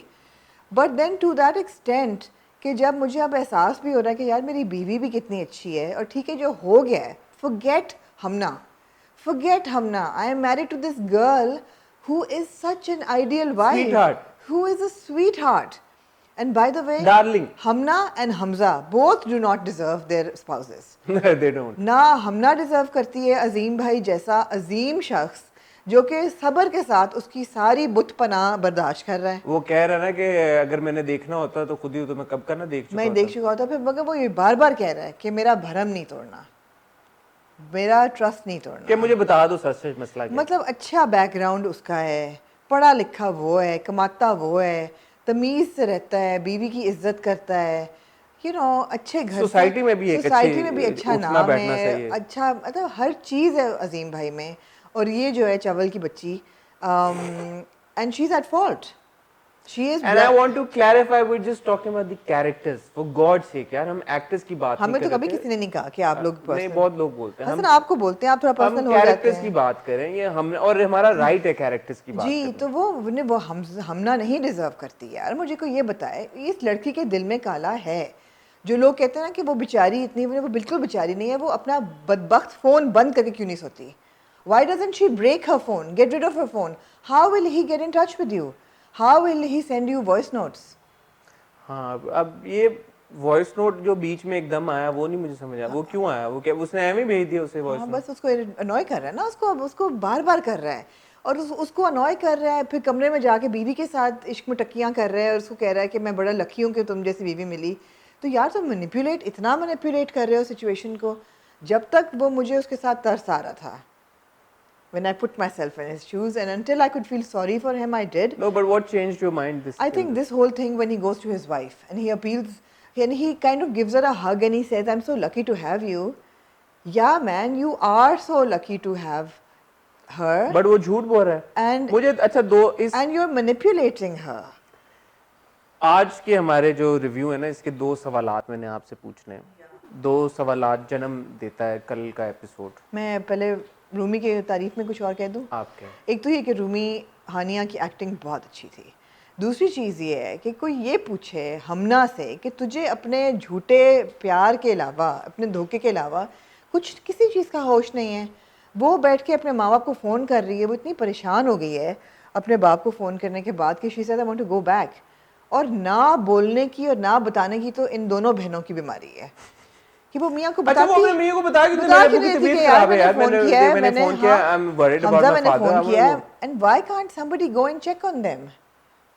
But then to that extent कि जब मुझे अब एहसास भी हो रहा है कि यार मेरी बीवी भी कितनी अच्छी है, और ठीक है जो हो गया है, forget Hamna, I am married to this girl who is such an ideal wife, Sweetheart. who is a sweetheart. And by the way, Darling. Hamna and Hamza both do not deserve their spouses. They don't। ना हमना deserve करती है अजीम भाई जैसा अजीम शख्स जो कि सब्र के साथ उसकी सारी बुतपना बर्दाश्त कर रहा है। वो कह रहा है ना कि अगर मैंने देखना होता तो खुद ही तो मैं कब का ना देख चुका मैं देख चुका होता, फिर मगर वो ये बार बार कह रहा है कि मेरा भरम नहीं तोड़ना, मेरा ट्रस्ट नहीं तोड़ना। कि मुझे बता दो सच सच मसला क्या है। मतलब अच्छा बैकग्राउंड उसका है, पढ़ा लिखा वो है, कमाता वो है, तमीज़ से रहता है, बीवी की इज्जत करता है, यू नो अच्छे घर, सोसाइटी में भी एक सोसाइटी में भी अच्छा उठना नाम बैठना सही है, है। अच्छा मतलब हर चीज़ है अजीम भाई में। और ये जो है चावल की बच्ची, and she is at fault, she is. And I want to clarify, we're just talking about the characters, for God's sake यार, हम एक्टर्स की बात हमें नहीं तो कर कभी रहे थे। किसी ने नहीं कहा कि आप लोग नहीं, बहुत लोग बोलते हैं। हसन आपको बोलते हैं, आप थोड़ा हम पर्सनल हो जाते कैरेक्टर्स की हैं बात करें, ये हमने, और हमारा राइट है कैरेक्टर्स की बात जी। करने। तो वो हमना नहीं डिजर्व करती यार। मुझे को ये बताए, इस लड़की के दिल में काला है। जो लोग कहते हैं ना कि वो बेचारी इतनी, वो बिल्कुल बेचारी नहीं है। वो अपना बदबख्त फ़ोन बंद करके क्यों नहीं सोती? Why doesn't she break her phone, get rid of her phone? How will he get in touch with you? How will he send you voice notes? हाँ, अब ये वॉइस नोट जो बीच में एकदम आया वो नहीं मुझे समझ आया, वो क्यों आया? वो क्या उसने एम ही भेज दिया उसे वॉइस हाँ, नोट? बस उसको अनॉय कर रहा है ना, उसको बार बार कर रहा है, और उसको अनॉय कर रहा है। फिर कमरे में जाके बीवी के साथ इश्क में टक्कियाँ कर रहा है और उसको कह रहा है कि मैं बड़ा लकी हूँ कि तुम जैसी बीवी मिली। तो यार तुम इतना मैनिपुलेट कर रहे हो सिचुएशन को। जब तक वो मुझे उसके साथ तरस आ रहा था, when I put myself in his shoes, and until I could feel sorry for him, I did. No, but what changed your mind this I film? think this whole thing when he goes to his wife and he appeals and he kind of gives her a hug and he says, I'm so lucky to have you. Yeah man, you are so lucky to have her. But वो झूठ बोल रहा है। And मुझे अच्छा दो इस and you're manipulating her. आज के हमारे जो रिव्यू है ना, इसके दो सवालात मैंने आपसे पूछने हैं। दो सवालात जन्म देता है कल का एपिसोड। मैं पहले रूमी की तारीफ में कुछ और कह दूं। आपके एक तो ये कि रूमी हानिया की एक्टिंग बहुत अच्छी थी। दूसरी चीज़ ये है कि कोई ये पूछे हमना से कि तुझे अपने झूठे प्यार के अलावा, अपने धोखे के अलावा कुछ किसी चीज़ का होश नहीं है। वो बैठ के अपने माँ बाप को फ़ोन कर रही है, वो इतनी परेशान हो गई है अपने बाप को फ़ोन करने के बाद कि she said I want to go back. और ना बोलने की और ना बताने की तो इन दोनों बहनों की बीमारी है कि वो मियाँ को अच्छा, वो बताती अपने मियाँ को बताया कि बता मेरे के अब्बू की नहीं थी तबीयत कि खराब है मैंने यार, फ़ोन किया है, मैंने फ़ोन किया, I am worried about Hamza my मैंने फादर, फ़ोन आई किया है want and why can't somebody go and check on them,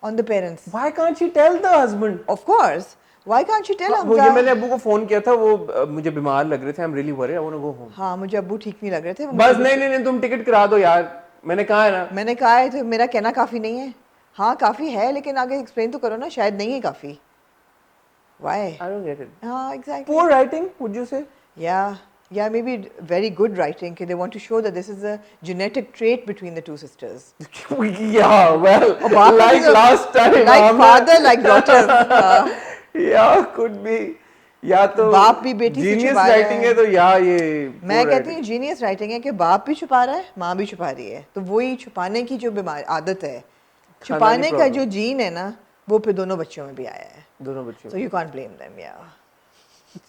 on the parents? Why can't she tell the husband? Of course, why can't she tell हाँ, वो हमजा? ये मैंने अब्बू को phone किया था, वो मुझे बीमार लग रहे थे, I am really worried, I want to go home. हाँ, मुझे अब्बू ठीक नहीं लग रहे थे, वो मुझसे बस नहीं नहीं नहीं, तुम टिकट करा दो यार, मैंने कहा है ना। मैंने कहा है तो मेरा कहना काफ़ी नहीं है। हाँ काफ़ी है, लेकिन आगे एक्सप्लेन तो करो ना, शायद नहीं है काफ़ी। Why? I don't get it. हाँ exactly. Poor writing would you say? Yeah, maybe very good writing. Okay, they want to show that this is a genetic trait between the two sisters. Yeah, well, और बाप ने like तो last time, like हमने- father, like daughter. Yeah, could be, या तो बाप भी बेटी से जीनियस छुपा रहा राइटिंग है। है, तो या ये मैं poor कहती writing। हूँ जीनियस राइटिंग है कि बाप भी छुपा रहा है, माँ भी छुपा रही है, तो वही छुपाने की जो बीमारी आदत है, छुपाने का problem। जो जीन है ना, वो फिर दोनों बच्चों में भी आया है। दोनों बच्चों, So you can't blame them, yeah.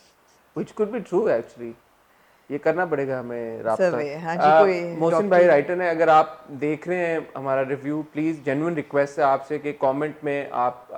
which could be true actually। ये करना पड़ेगा हमें Survey, हाँ जी, कोई मोहसिन भाई राइटर है, अगर आप देख रहे हैं हमारा रिव्यू, प्लीज़ जेन्युइन रिक्वेस्ट है आपसे कि कमेंट में आप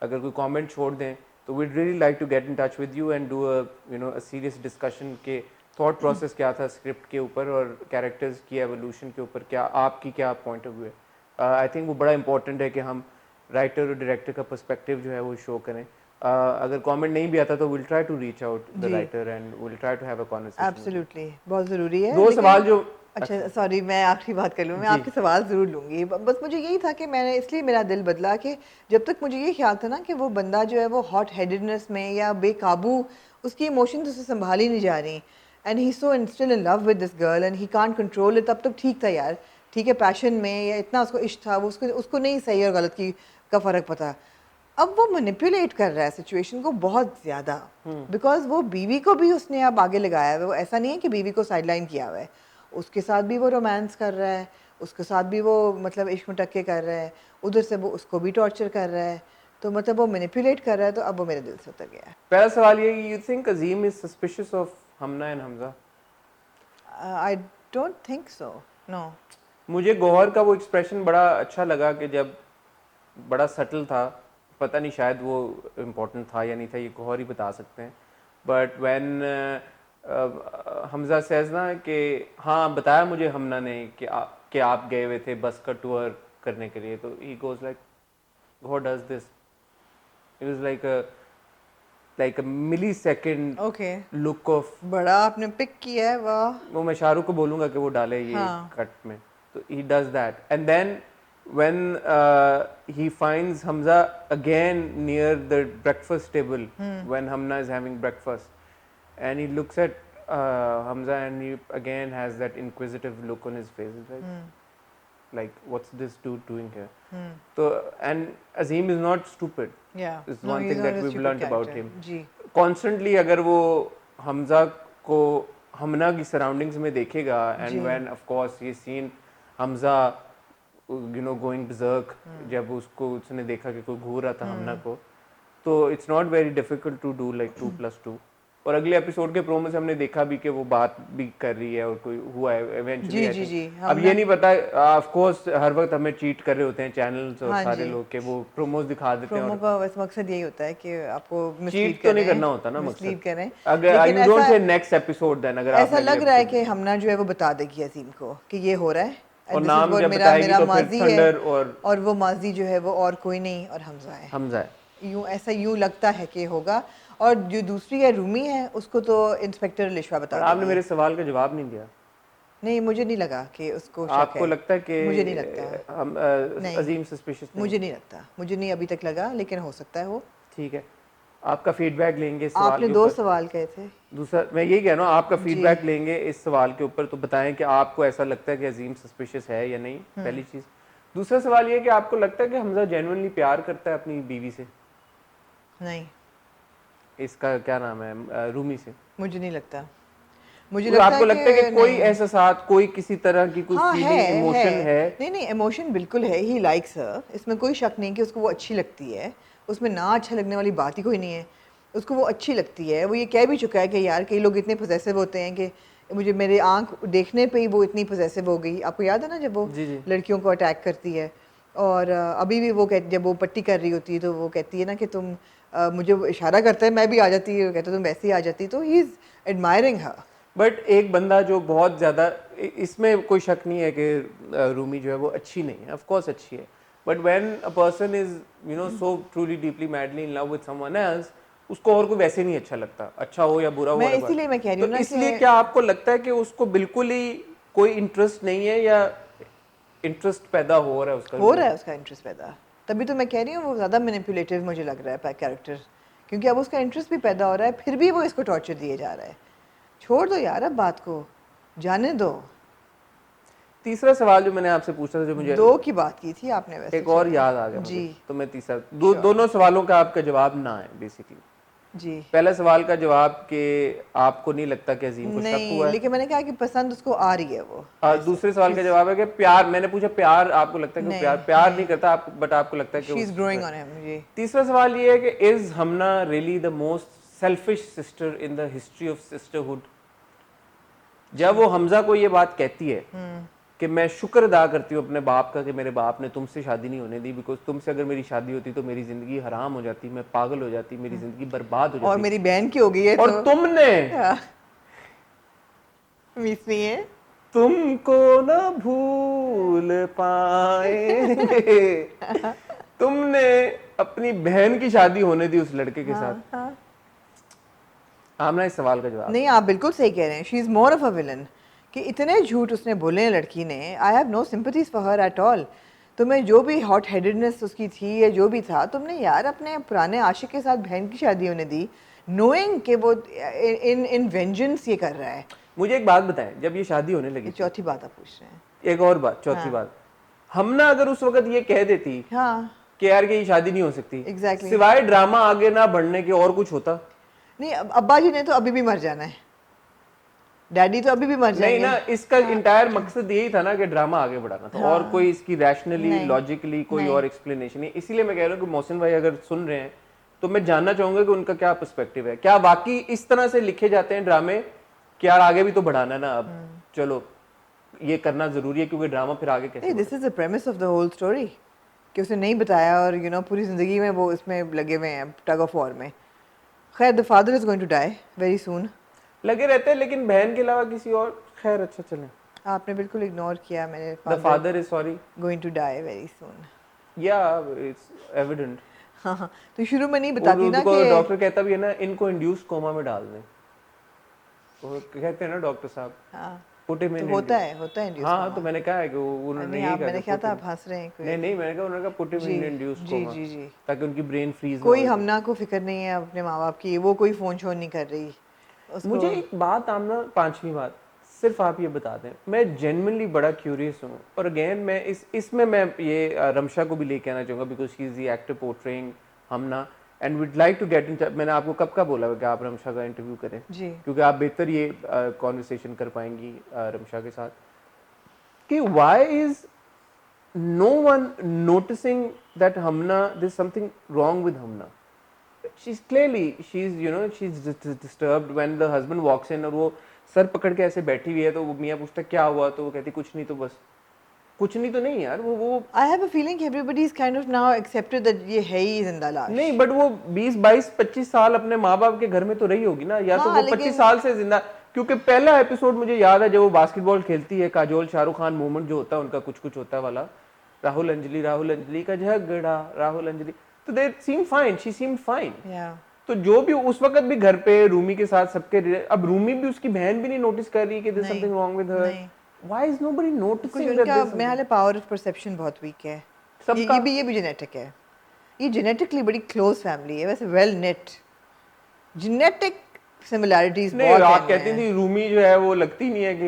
अगर कोई कमेंट छोड़ दें तो we'd really like to get in touch with you and do a serious discussion के थॉट प्रोसेस क्या था स्क्रिप्ट के ऊपर और कैरेक्टर्स की एवोल्यूशन के ऊपर, क्या आपकी क्या पॉइंट ऑफ व्यू है। आई थिंक वो बड़ा इंपॉर्टेंट है कि हम राइटर और डायरेक्टर का पर्सपेक्टिव जो है वो शो करें। अगर कमेंट नहीं भी आता तो will try to reach out the जी। Writer and will try to have a conversation. Absolutely, बहुत ज़रूरी है। दो सवाल जो अच्छा सॉरी, मैं आखिरी बात कर लूँ, मैं जी। आपके सवाल ज़रूर लूँगी। बस मुझे यही था कि मैंने इसलिए मेरा दिल बदला कि जब तक मुझे ये ख्याल था ना कि वो बंदा जो है वो हॉट हेडेडनेस में या बेकाबू, उसकी इमोशंस उसे संभाली नहीं जा रही and he so still in love with this girl and he can't control it, तब तक ठीक था यार, ठीक है पैशन में या इतना उसको इश्क था, वो उसको नहीं सही और गलत की का फ़र्क पता। अब वो मैनिपुलेट कर रहा है सिचुएशन को बहुत ज़्यादा, बिकॉज वो बीवी को भी उसने अब आगे लगाया है। वो ऐसा नहीं है कि बीवी को साइडलाइन किया हुआ है, उसके साथ भी वो रोमांस कर रहा है, उसके साथ भी वो मतलब इश्क मटक्के कर रहा है, उधर से वो उसको भी टॉर्चर कर रहा है, तो मतलब वो मैनिपुलेट कर रहा है। तो अब वो मेरे दिल से उतर गया है। पहला सवाल ये, you think Azeem is suspicious of Hamna and Hamza? I don't think so, no. मुझे गौहर का वो एक्सप्रेशन बड़ा अच्छा लगा कि जब बड़ा सटल था, पता नहीं शायद वो इम्पोर्टेंट था या नहीं था, ये गौहर ही बता सकते हैं, बट व्हेन हमजा सेज ना कि हाँ बताया मुझे हमना ने कि आप गए हुए थे बस का टूर करने के लिए, तो he goes like what does this, it was like a millisecond okay, look of, बड़ा आपने पिक किया है, वाह। वो मैं शाहरुख को बोलूंगा कि वो डाले ये हाँ। कट में, तो he does that and then when he finds Hamza again near the breakfast table when Hamna is having breakfast and he looks at Hamza and he again has that inquisitive look on his face. He's like what's this dude doing here? So and Azim is not stupid. Yeah, It's no, one he's thing not that a we've stupid learned about character. him. Ji, Constantly अगर वो हमजा को हमना की surroundings में देखेगा जी। And when of course ये scene Hamza you know going berserk, जब उसको उसने देखा कि कोई घूर रहा था हमना को, तो it's not very difficult to do like 2+2। और अगले एपिसोड के प्रोमो से हमने देखा भी कि वो बात भी कर रही है और कोई हुआ है इवेंचुअली। जी, जी, अब ये नहीं पता, ऑफ कोर्स हर वक्त हमें चीट कर रहे होते हैं चैनल्स और हाँ सारे जी। लोग के वो प्रोमोज दिखा देते हैं प्रोमो और का बस मकसद यही होता है कि आपको मिसलीड चीट तो नहीं करना होता ना मिसलीड मकसद। करें। अगर लेकिन यू डोंट ऐसा से नेक्स्ट एपिसोड देन, अगर ऐसा आपने लग रहा है कि हमना जो है वो बता देगी अजीम को कि ये हो रहा है और and this is नाम what जब मेरा बताएगी मेरा तो फिर माजी थंडर है और वो माजी जो है वो और कोई नहीं और हमजा है। हमजा है। यूं ऐसा यूं लगता है कि होगा। और जो दूसरी है रूमी है, उसको तो इंस्पेक्टर लिशवा बता पर आपने देगी। मेरे सवाल का जवाब नहीं दिया। नहीं, मुझे नहीं लगा कि उसको शक आपको है। लगता है कि मुझे नहीं लगता। हम नहीं, अजीम सस्पिशियस नहीं? मुझे नहीं लगता, मुझे नहीं अभी तक लगा, लेकिन हो सकता है वो। ठीक है, आपका फीडबैक लेंगे इस सवाल आपने के दो ऊपर। सवाल कहे थे। दूसरा मैं यही कह रहा हूँ, आपका फीडबैक लेंगे इस सवाल के ऊपर, तो बताएं कि आपको ऐसा लगता है कि अजीम सस्पिशियस है या नहीं, पहली चीज़। दूसरा सवाल ये कि आपको लगता है कि हमजा जेन्युइनली प्यार करता है अपनी बीवी से? नहीं, इसका क्या नाम है, रूमी से? मुझे नहीं लगता। मुझे मतलब लगता आपको है लगता है कि कोई नहीं। एहसास, कोई किसी तरह की कोई हाँ फीलिंग, इमोशन है? नहीं नहीं, इमोशन बिल्कुल है, ही लाइक्स हर, इसमें कोई शक नहीं कि उसको वो अच्छी लगती है, उसमें ना अच्छा लगने वाली बात ही कोई नहीं है, उसको वो अच्छी लगती है। वो ये कह भी चुका है कि यार कई लोग इतने पोजेसिव होते हैं कि मुझे मेरे आंख देखने पे ही वो इतनी पोजेसिव हो गई। आपको याद है ना जब वो जी जी। लड़कियों को अटैक करती है, और अभी भी वो जब वो पट्टी कर रही होती है तो वो कहती है ना कि तुम मुझे वो इशारा करता है, मैं भी आ जाती है, कहता तुम वैसे ही आ जाती, तो he is admiring her. But एक बंदा जो बहुत ज़्यादा, इसमें कोई शक नहीं है कि रूमी जो है वो अच्छी नहीं है, ऑफ कोर्स अच्छी है, but when a person is you know so truly deeply madly in love with someone else, उसको और कोई वैसे नहीं अच्छा लगता, अच्छा हो या बुरा हो मैं whatever। इसीलिए मैं कह रही तो हूँ ना इसलिए कि क्या आपको लगता है कि उसको बिल्कुल ही कोई इंटरेस्ट नहीं है, या इंटरेस्ट पैदा हो रहा है उसका? हो रहा है उसका इंटरेस्ट पैदा, तभी तो मैं कह रही हूँ वो ज़्यादा मैनिपुलेटिव मुझे लग रहा है कैरेक्टर, क्योंकि अब उसका इंटरेस्ट भी पैदा हो रहा है, फिर भी वो इसको टॉर्चर दिए जा रहा है। छोड़ दो यार अब बात को, जाने दो। तीसरा सवाल जो मैंने आपसे पूछा था, जो मुझे दो की बात की थी आपने वैसे, एक और चले याद आ गया जी। मुझे, तो मैं तीसरा Sure. दोनों सवालों का आपका जवाब ना है बेसिकली। जी पहला सवाल का जवाब कि आपको नहीं लगता कि अजीम को शक नहीं, हुआ है, लेकिन मैंने कहा कि पसंद उसको आ रही है वो और ऐसे। दूसरे सवाल का जवाब है कि प्यार, मैंने पूछा प्यार आपको लगता है कि वो नहीं प्यार नहीं करता आप, बट आपको लगता है कि शी इज़ उस ग्रोइंग ऑन हिम जी। तीसरा सवाल ये है कि is Hamna really the most selfish sister in the history of sisterhood? जब वो हमजा को ये बात कहती है कि मैं शुक्र अदा करती हूँ अपने बाप का कि मेरे बाप ने तुमसे शादी नहीं होने दी, बिकॉज तुमसे अगर मेरी शादी होती तो मेरी जिंदगी हराम हो जाती, मैं पागल हो जाती, मेरी जिंदगी बर्बाद हो और जाती, मेरी बहन की हो गई है और तो तुमने मिस नहीं है। तुमको न भूल पाएंगे, तुमने अपनी बहन की शादी होने दी उस लड़के के साथ। हाँ हाँ, आमना इस सवाल का जवाब नहीं आप बिल्कुल सही कह रहे हैं, she is more of a villain, कि इतने झूठ उसने बोले हैं लड़की ने। I have no sympathies for her at all. तुम्हें जो भी हॉट हेडेडनेस उसकी थी या जो भी था, तुमने यार अपने पुराने आशिक के साथ बहन की शादी होने दी, नोइंग कि वो इन इन वेंजेंस ये कर रहा है। मुझे एक बात बताएं, जब ये शादी होने लगी ये थी, चौथी बात आप पूछ रहे हैं। एक और बात, चौथी हाँ बात, हमना अगर उस वक्त ये कह देती हाँ कि यार कि ये शादी नहीं हो सकती, एग्जैक्टली सिवाय ड्रामा आगे ना बढ़ने के और कुछ होता? नहीं, अब्बा जी ने तो अभी भी मर जाना है, डैडी तो अभी भी मर नहीं जाएंगे। ना, इसका इंटायर मकसद यही था ना कि ड्रामा आगे बढ़ाना था, और कोई इसकी रैशनली नहीं लॉजिकली कोई नहीं और एक्सप्लेनेशन नहीं। इसीलिए मैं कह रहा हूँ कि मोहसिन भाई अगर सुन रहे हैं तो मैं जानना चाहूंगा कि उनका क्या पर्सपेक्टिव है, क्या वाकई इस तरह से लिखे जाते हैं ड्रामे कि यार आगे भी तो बढ़ाना है ना, अब चलो ये करना जरूरी है क्योंकि ड्रामा फिर आगे कैसे नहीं, this is the premise of the whole story, कि उसे नहीं बताया और पूरी ज़िंदगी में वो इसमें लगे हुए हैं टग ऑफ वॉर में। खैर the father is going to die very soon. लगे रहते हैं, लेकिन बहन के अलावा किसी और, खैर अच्छा चले। आपने बिल्कुल इग्नोर किया मेरे the father is sorry, going to die very soon. या इट्स एविडेंट। हाँ हाँ, तो शुरू में नहीं बताती ना उनको कि डॉक्टर कहता भी है ना, इनको इंड्यूस कोमा में डाल दें, वो कहते हैं ना डॉक्टर साहब, हाँ पुट हिम तो इन होता इंड्यूस। है induced हाँ coma। तो मैंने कहा है कि उन्होंने नहीं यही आप, कहा मैंने कि क्या put था him- आप हंस रहे हैं कोई। नहीं नहीं, मैंने कहा उन्होंने कहा पुट हिम जी इन इंड्यूस जी कोमा, जी जी, ताकि उनकी ब्रेन फ्रीज ना कोई हो जाए। हमना को फिक्र नहीं है अपने माँ बाप की, वो कोई फ़ोन शोन नहीं कर रही उसको। मुझे एक बात आमना, पांचवी बात, सिर्फ आप ये बता दें, मैं जेन्युइनली बड़ा क्यूरियस हूँ, और अगेन मैं इसमें मैं ये रमशा को भी लेके आना चाहूँगा, because she is the actor portraying Hamna, and we'd like to get in touch. मैंने आपको कब का बोला है कि आप रमशा का इंटरव्यू करें, जी क्योंकि आप बेहतर ये कॉन्वर्सेशन कर पाएंगी रमशा के साथ, कि why is no one noticing that Hamna, there's something wrong with Hamna. She's clearly, she's disturbed when the husband walks in, और वो सर पकड़ के ऐसे बैठी हुई है, तो वो मियाँ पूछता क्या हुआ, तो वो कहती कुछ नहीं, तो बस कुछ नहीं, तो नहीं यार, वो I have a feeling everybody is kind of now accepted that ये है ही जिंदा लाश। नहीं, बट वो 20-22-25 साल अपने माँ बाप के घर में तो रही होगी ना, या तो हाँ, वो 25 लेकिन साल से जिंदा, क्योंकि पहला एपिसोड मुझे याद है जब वो बास्केटबॉल खेलती है, काजोल शाहरुख खान मूवमेंट जो होता है उनका, कुछ कुछ होता है वाला, राहुल अंजलि का झगड़ा, राहुल अंजलि, तो दे सीम फाइन, शी सीम फाइन। या तो जो भी उस वक्त भी घर पे रूमी के साथ सबके, अब रूमी भी, उसकी बहन भी नहीं नोटिस कर रही कि देयर नहीं समथिंग रॉन्ग विद हर, नहीं, व्हाई इज नोबडी कुछ नोटिसिंग दैट उनका दिस मेरे ख्याल पावर ऑफ परसेप्शन बहुत वीक है। सबका। ये भी जेनेटिक है, ये जेनेटिकली बड़ी क्लोज फैमिली है वैसे, वेल नेट जेनेटिक सिमिलैरिटीज नहीं, बहुत आप हैं कहती इनमें। थी रूमी जो है वो लगती नहीं है कि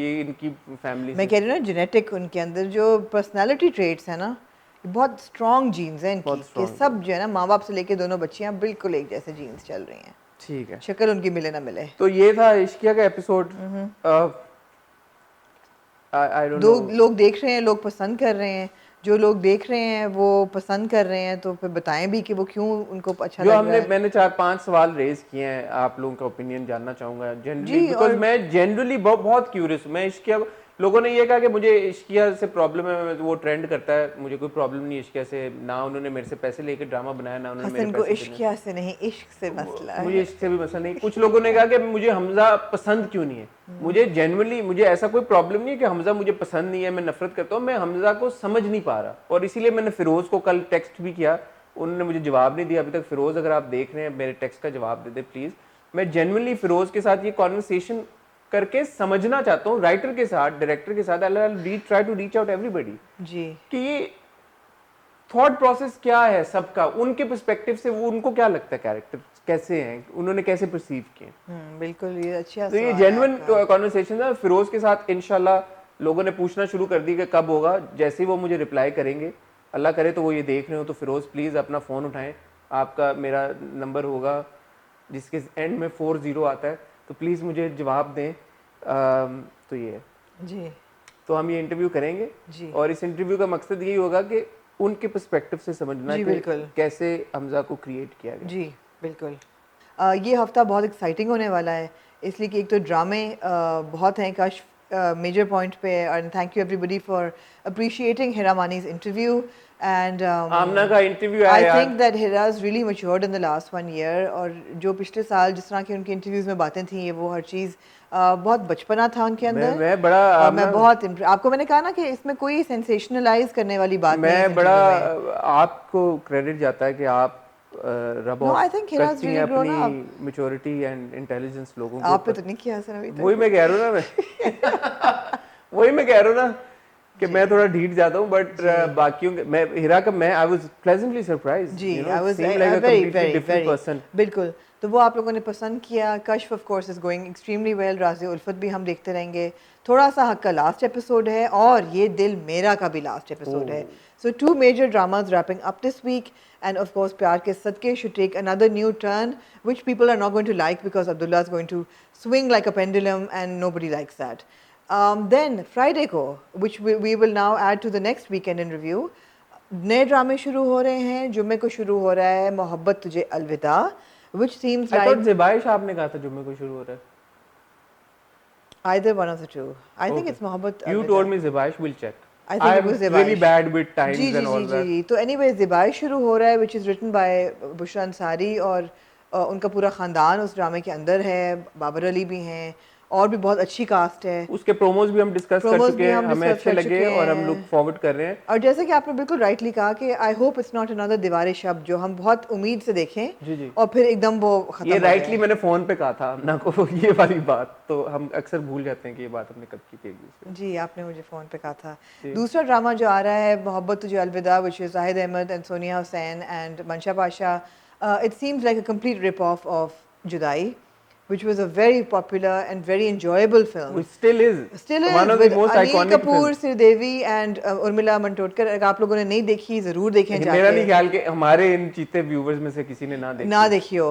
ये इनकी फैमिली मैं से, कह रही हूँ ना जेनेटिक, उनके अंदर जो पर्सनालिटी ट्रेट्स है ना, ये बहुत स्ट्रॉन्ग जीन्स हैं इनकी, बहुत कि strong सब जो है ना माँ बाप से लेके दोनों बच्चियाँ बिल्कुल एक जैसे जीन्स चल रही हैं। ठीक है, शक्ल उनकी मिले ना मिले। तो ये था इश्किया का एपिसोड। आई डोंट नो, लोग देख रहे हैं, लोग पसंद कर रहे हैं, जो लोग देख रहे हैं वो पसंद कर रहे हैं, तो फिर बताएं भी कि वो क्यों उनको अच्छा जो लग रहा है। मैंने 4-5 सवाल रेज किए हैं, आप लोगों का ओपिनियन जानना चाहूंगा जनरली, जी, बिकॉज और मैं जनरली बहुत क्यूरियस हूँ। मैं इश्किया, लोगों ने ये कहा कि मुझे इश्किया से प्रॉब्लम है, वो ट्रेंड करता है, मुझे कोई प्रॉब्लम नहीं इश्किया से, ना उन्होंने मेरे से पैसे लेके ड्रामा बनाया, ना उन्होंने मेरे हसन को पैसे इश्किया से नहीं, इश्क से मसला मुझे है। इश्क से भी मसला नहीं। कुछ लोगों ने कहा कि मुझे हमजा पसंद क्यों नहीं है। मुझे जेन्युइनली, मुझे ऐसा कोई प्रॉब्लम नहीं है कि हमजा मुझे पसंद नहीं है, मैं नफरत करता हूँ, मैं हमजा को समझ नहीं पा रहा, और इसीलिए मैंने फिरोज को कल टेक्स्ट भी किया, उन्होंने मुझे जवाब नहीं दिया अभी तक। फिरोज, अगर आप देख रहे हैं मेरे टेक्स्ट का जवाब दे दे प्लीज। मैं जेन्युइनली फिरोज के साथ ये कॉन्वर्सेशन करके समझना चाहता हूँ, राइटर के साथ, डायरेक्टर के साथ, I try to reach out everybody जी, कि ये थॉट प्रोसेस क्या है सबका, उनके पर्सपेक्टिव से वो, उनको क्या लगता है कैरेक्टर कैसे हैं, उन्होंने कैसे परसीव किए। बिल्कुल, ये अच्छा तो ये सवाल है जेन्युइन आपका। कॉन्वर्सेशन है। फिरोज के साथ इंशाल्लाह लोगों ने पूछना शुरू कर दी कि कब होगा। जैसे ही वो मुझे रिप्लाई करेंगे, अल्लाह करे तो वो ये देख रहे हो, तो फिरोज प्लीज़ अपना फ़ोन उठाएं, आपका मेरा नंबर होगा जिसके एंड में 40 आता है, तो प्लीज़ मुझे जवाब दें। तो ये है, जी, तो हम ये इंटरव्यू करेंगे, जी, और इस इंटरव्यू का मकसद यही होगा कि उनके पर्सपेक्टिव से समझना जी, कि बिल्कुल। कैसे हमजा को क्रिएट किया गया। जी, बिल्कुल। ये हफ़्ता बहुत एक्साइटिंग होने वाला है, इसलिए कि एक तो ड्रामे बहुत हैं, काश मेजर पॉइंट पे, and thank you everybody for appreciating Hira Mani's interview, and Aamna का इंटरव्यू है आई यार, think that Hira is really matured in the last 1 year, और जो पिछले साल जिस तरह की उनकी इंटरव्यूज़ में बातें थी, वो हर चीज़ बहुत बचपना था उनके अंदर। मैं बड़ा और आमना, मैं बहुत आपको मैंने कहा ना कि इसमें कोई सेंसेशनलाइज करने वाली बात नहीं है इस मैं बड़ा इंटरव्यू में। आपको क्रेडिट जाता है कि आप रब no, I of think Hira is करती हैं रियली ग्रोन अपनी अप। मेच्योरिटी एंड इंटेलिजेंस लोगों के आप पे ऊपर। तो नहीं किया हसन अभी वही तक। मैं कह रहा हूँ ना, मैं वही मैं कह रहा हूँ ना कि मैं थोड़ा ढीठ जाता हूँ, बट बाकियों के, मैं हिरा का, मैं आई वाज प्लेजेंटली सरप्राइज्ड, जी, you know, I it was seemed like a very completely very different very person. बिल्कुल। तो वो आप लोगों ने पसंद किया। Kashf of course is going extremely well. Raaz-e Ulfat भी हम देखते रहेंगे। थोड़ा सा हक का लास्ट एपिसोड है, और ये दिल मेरा का भी लास्ट एपिसोड है। So 2 major dramas wrapping up this week, and of course Pyar Ke सदके should take another new turn, which people are not going to like because Abdullah is going to swing like a pendulum, and nobody likes that. Then Friday को, which we will now add to the next weekend in review, नए ड्रामे शुरू हो रहे हैं। जुम्मे को शुरू हो रहा है मोहब्बत तुझे अलविदा, which seems I thought like ज़िबाइश आपने कहा था जुम्मे को शुरू हो रहा है। either one of the two. I think Okay. it's मोहब्बत You अलविदा। told me Zibash, will check. I think it I'm was really ज़िबाइश। bad with ji times ji and ji all that. जी। तो एनीवे ज़िबाइश शुरू हो रहा है, which is written by Bushra Ansari, और उनका पूरा ख़ानदान उस ड्रामे के अंदर है। बाबर अली भी हैं, और भी बहुत अच्छी कास्ट है। उसके प्रोमोज भी हम डिस्कस कर प्रोमोज चुके भी हैं, हम हमें डिस्कस अच्छे कर लगे चुके और हम लुक हैं। फॉरवर्ड कर रहे हैं। और जैसे कि आपने बिल्कुल राइटली कहा कि I hope it's not another दीवार शब जो हम बहुत उम्मीद से देखें, जी जी, और फिर एकदम वो खत्म ये हो जाए। राइटली मैंने फोन पे कहा था ना को ये वाली बात, तो हम अक्सर भूल जाते हैं कि ये बात हमने कब की थी एक दूसरे जी, आपने मुझे फ़ोन पे कहा था। जी। दूसरा ड्रामा जो आ रहा है Mohabbat Tujhe Alvida, which is Zahid Ahmed and Sonia Hussain and Mansha Pasha, it seems like a complete rip of Judaai, which was a very popular and very enjoyable film. Which still is Still one is of the with most Anil iconic Kapoor, films. Sridevi and Urmila Matondkar. अगर आप लोगों ने नहीं देखी ज़रूर देखें लेकिन जाके। मेरा नहीं ख्याल कि हमारे इन चीते व्यूवर्स में से किसी ने ना देखी ना देखी हो।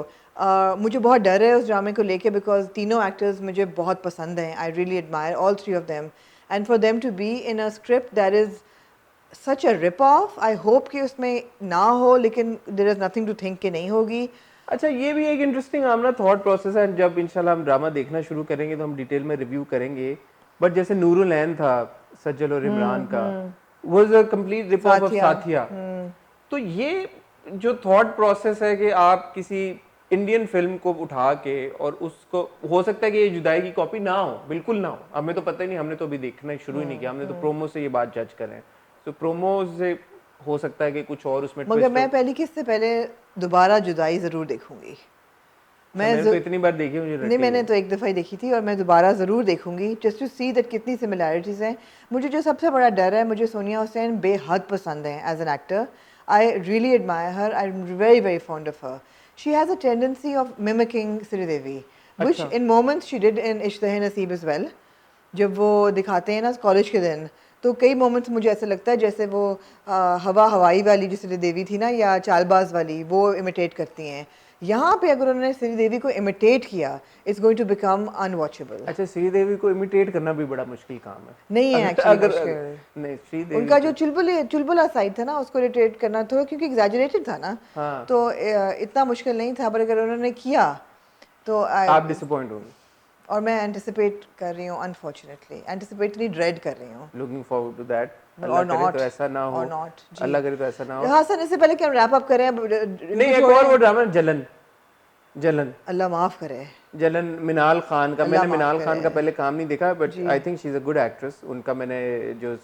मुझे बहुत डर है उस ड्रामे को लेके, बिकॉज तीनों एक्टर्स मुझे बहुत पसंद हैं। I really admire all 3 of them, and for them to be in a script that is such a rip off, I hope कि उसमें ना हो, लेकिन there is nothing to think कि नहीं होगी। अच्छा, ये भी एक इंटरेस्टिंग आमना थॉट प्रोसेस है। जब इंशाल्लाह हम ड्रामा देखना शुरू करेंगे तो हम डिटेल में रिव्यू करेंगे, बट जैसे नूरुल ऐन था सज्जल और इमरान का, was a complete rip of Saathiya. Saathiya. तो ये जो थॉट प्रोसेस है कि आप किसी इंडियन फिल्म को उठा के, और उसको, हो सकता है कि ये जुदाई की कॉपी ना हो, बिल्कुल ना हो, हमें तो पता ही नहीं, हमने तो अभी देखना शुरू ही नहीं किया, हमने तो प्रोमो से ये बात जज कर रहे हैं। तो प्रोमो से हो सकता है कि कुछ और उसमें मगर twist मैं हो। पहले किससे पहले दोबारा जुदाई ज़रूर देखूंगी। मैंने तो इतनी बार देखी, मुझे नहीं, मैंने तो एक दफ़ा ही देखी थी, और मैं दोबारा ज़रूर देखूंगी जस्ट टू सी दैट कितनी सिमिलैरिटीज़ हैं। मुझे जो सबसे बड़ा डर है, मुझे सोनिया हुसैन बेहद पसंद है as an actor. I really admire her, I am very very fond of her. She has a tendency of mimicking Sridevi, which in moments she did in Ishq Naseeb is well. जब वो दिखाते हैं ना कॉलेज के दिन, तो कई मोमेंट्स मुझे ऐसा लगता है जैसे वो हवा हवाई वाली जो श्रीदेवी थी ना, या चालबाज वाली, वो इमिटेट करती हैं। यहाँ पे अगर उन्होंने श्रीदेवी को इमिटेट किया it's going to become unwatchable. अच्छा, श्रीदेवी को इमिटेट करना भी बड़ा मुश्किल काम है। नहीं है एक्चुअली मुश्किल। नहीं, श्रीदेवी उनका जो चुलबुला साइड था ना उसको इमिटेट करना थोड़ा क्योंकि एग्जैजरेटेड था ना, हाँ। तो इतना मुश्किल नहीं था, पर अगर उन्होंने किया तो आप डिसअपॉइंट होंगे। और मैं एंटिसिपेट कर रही हूँ, अनफॉर्चुनेटली एंटिसिपेटली ड्रेड कर रही हूँ। Looking forward to that. और अल्लाह करे नॉट तो ऐसा ना हो, और नॉट अल्लाह करे तो ऐसा ना हो। हासन, इससे पहले कि हम रैप अप करें नहीं, एक और वो ड्रामा जलन, जलन, अल्लाह माफ करे। जलन मिनाल खान का। मैंने माफ मिनाल खान करे। का पहले काम नहीं देखा, but I think she is a good actress. उनका मैंने जो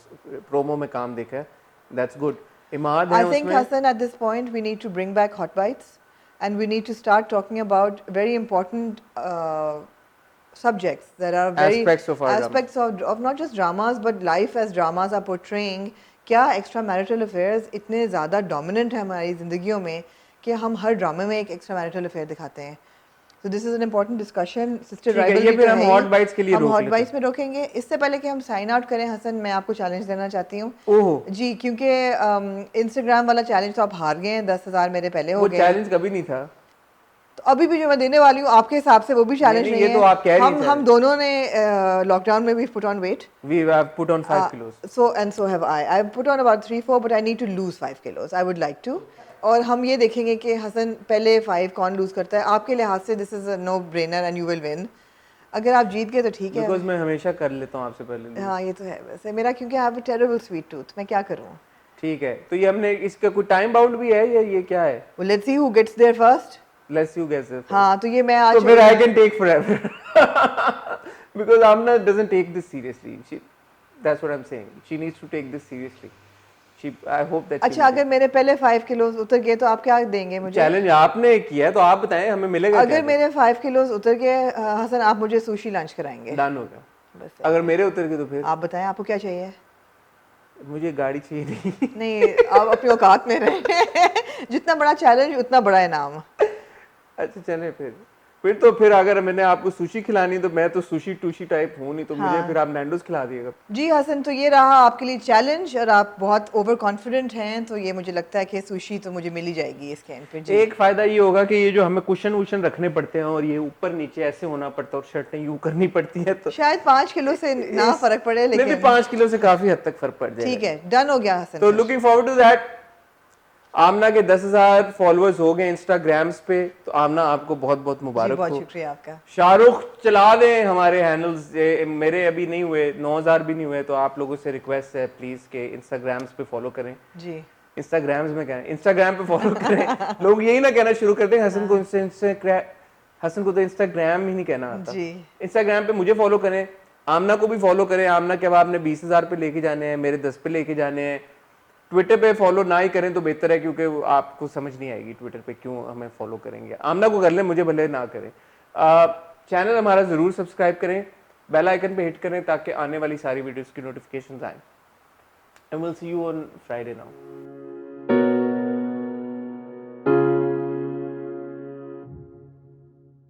प्रोमो में काम देखा है, दैट्स गुड। इमाद है I think उसमें। Hassan, at this point, we need to bring back Hot Bites, and we need to start talking about very important subjects that are very Aspects of our aspects of not just dramas but life as dramas are portraying. क्या extra marital affairs इतने ज़्यादा dominant हैं हमारी ज़िंदगियों में कि हम हर ड्रामे में एक एक्स्ट्रा मैरिटल अफेयर दिखाते हैं। So this is an important discussion. Sister ठीक है, राइवल ये फिर हम हॉट बाइट्स के लिए हम रोक हॉट लेते बाइट्स में रोकेंगे। इससे पहले कि हम साइन आउट करें हसन, मैं आपको चैलेंज देना चाहती हूँ। ओह, जी, क्योंकि इंस्टाग्राम वाला चैलेंज तो आप हार गए हैं, 10,000 मेरे पहले हो वो गए। चैलेंज कभी नहीं था। तो अभी भी जो मैं देने वाली हूँ आपके हिसाब से वो भी चैलेंज नहीं, नहीं ये है। तो आप कह रही हैं हम challenge। दोनों ने लॉकडाउन में भी put on weight. We have put on 5 kilos। So have I. I've put on about 3-4, but I need to lose 5 kilos. I would like to. और हम ये देखेंगे कि हसन पहले 5 कौन लूज करता है। आपके लिहाज से this is a no brainer and you will win. अगर आप जीत गए तो ठीक है। बिकॉज मैं हमेशा कर लेता हूँ आपसे पहले। हाँ ये तो है वैसे मेरा, क्योंकि I have a terrible sweet tooth, मैं क्या करूँ। ठीक है, तो ये हमने इसका कोई टाइम बाउंड भी है या ये क्या है? Well, let's see who gets there first. Let's you guess it. हाँ तो ये मैं आज So फिर I can take forever because Amna doesn't take this seriously. That's what I'm saying. She needs to take this seriously. I hope that. अच्छा, अगर मेरे पहले 5 किलो उतर गए तो आप क्या देंगे मुझे? चैलेंज आपने किया है तो आप बताएं हमें मिलेगा अगर मेरे 5 किलो उतर गए हसन, आप मुझे सुशी लंच कराएंगे। डन हो गया। बस अगर मेरे उतर गए तो फिर आप बताएं आपको क्या चाहिए? मुझे गाड़ी चाहिए नहीं। नहीं, आप अपनी औकात में रहें। जितना बड़ा चैलेंज उतना बड़ा इनाम। अच्छा चले फिर अगर मैंने आपको सुशी खिलानी तो मैं तो सुशी टूशी टाइप हूँ नहीं, तो मुझे फिर आप नैंडोस खिला दिएगा। जी हसन, तो ये रहा आपके लिए चैलेंज और आप बहुत ओवर कॉन्फिडेंट हैं, तो ये मुझे लगता है कि सुशी तो मुझे मिल ही जाएगी इसके एंड पे। जी, एक फायदा ये होगा कि ये जो हमें कुशन वुशन रखने पड़ते हैं और ये ऊपर नीचे ऐसे होना पड़ता है और शर्टें यूं करनी पड़ती है, तो शायद 5 किलो से ना फर्क पड़े, लेकिन लेकिन 5 किलो से काफी हद तक फर्क पड़ जाएगा। ठीक है, डन हो गया हसन। तो लुकिंग फॉरवर्ड टू दैट। आमना के 10,000 फॉलोअर्स हो गए इंस्टाग्राम्स पे, तो आमना आपको बहुत बहुत मुबारक बहुत हो। शुक्रिया आपका। शाहरुख चला दें हमारे हैंडल्स, मेरे अभी नहीं हुए, 9,000 भी नहीं हुए, तो आप लोगों से रिक्वेस्ट है प्लीज के इंस्टाग्राम्स पे फॉलो करें। जी, इंस्टाग्राम्स में क्या है, इंस्टाग्राम पे फॉलो करें। लोग यही ना कहना शुरू कर दें हसन को तो इंस्टाग्राम ही नहीं कहना आता। जी, इंस्टाग्राम पे मुझे फॉलो करें, आमना को भी फॉलो करें। आमना के अब आपने 20,000 पे लेके जाने हैं, मेरे 10 पे लेके जाने हैं। ट्विटर पे फॉलो ना ही करें तो बेहतर है, क्योंकि आपको समझ नहीं आएगी ट्विटर पे क्यों हमें फॉलो करेंगे। आमना को कर लें, मुझे भले ना करें। चैनल हमारा जरूर सब्सक्राइब करें, बेल आइकन पे हिट करें ताकि आने वाली सारी वीडियोस की नोटिफिकेशंस आएं। And will see you on Friday now.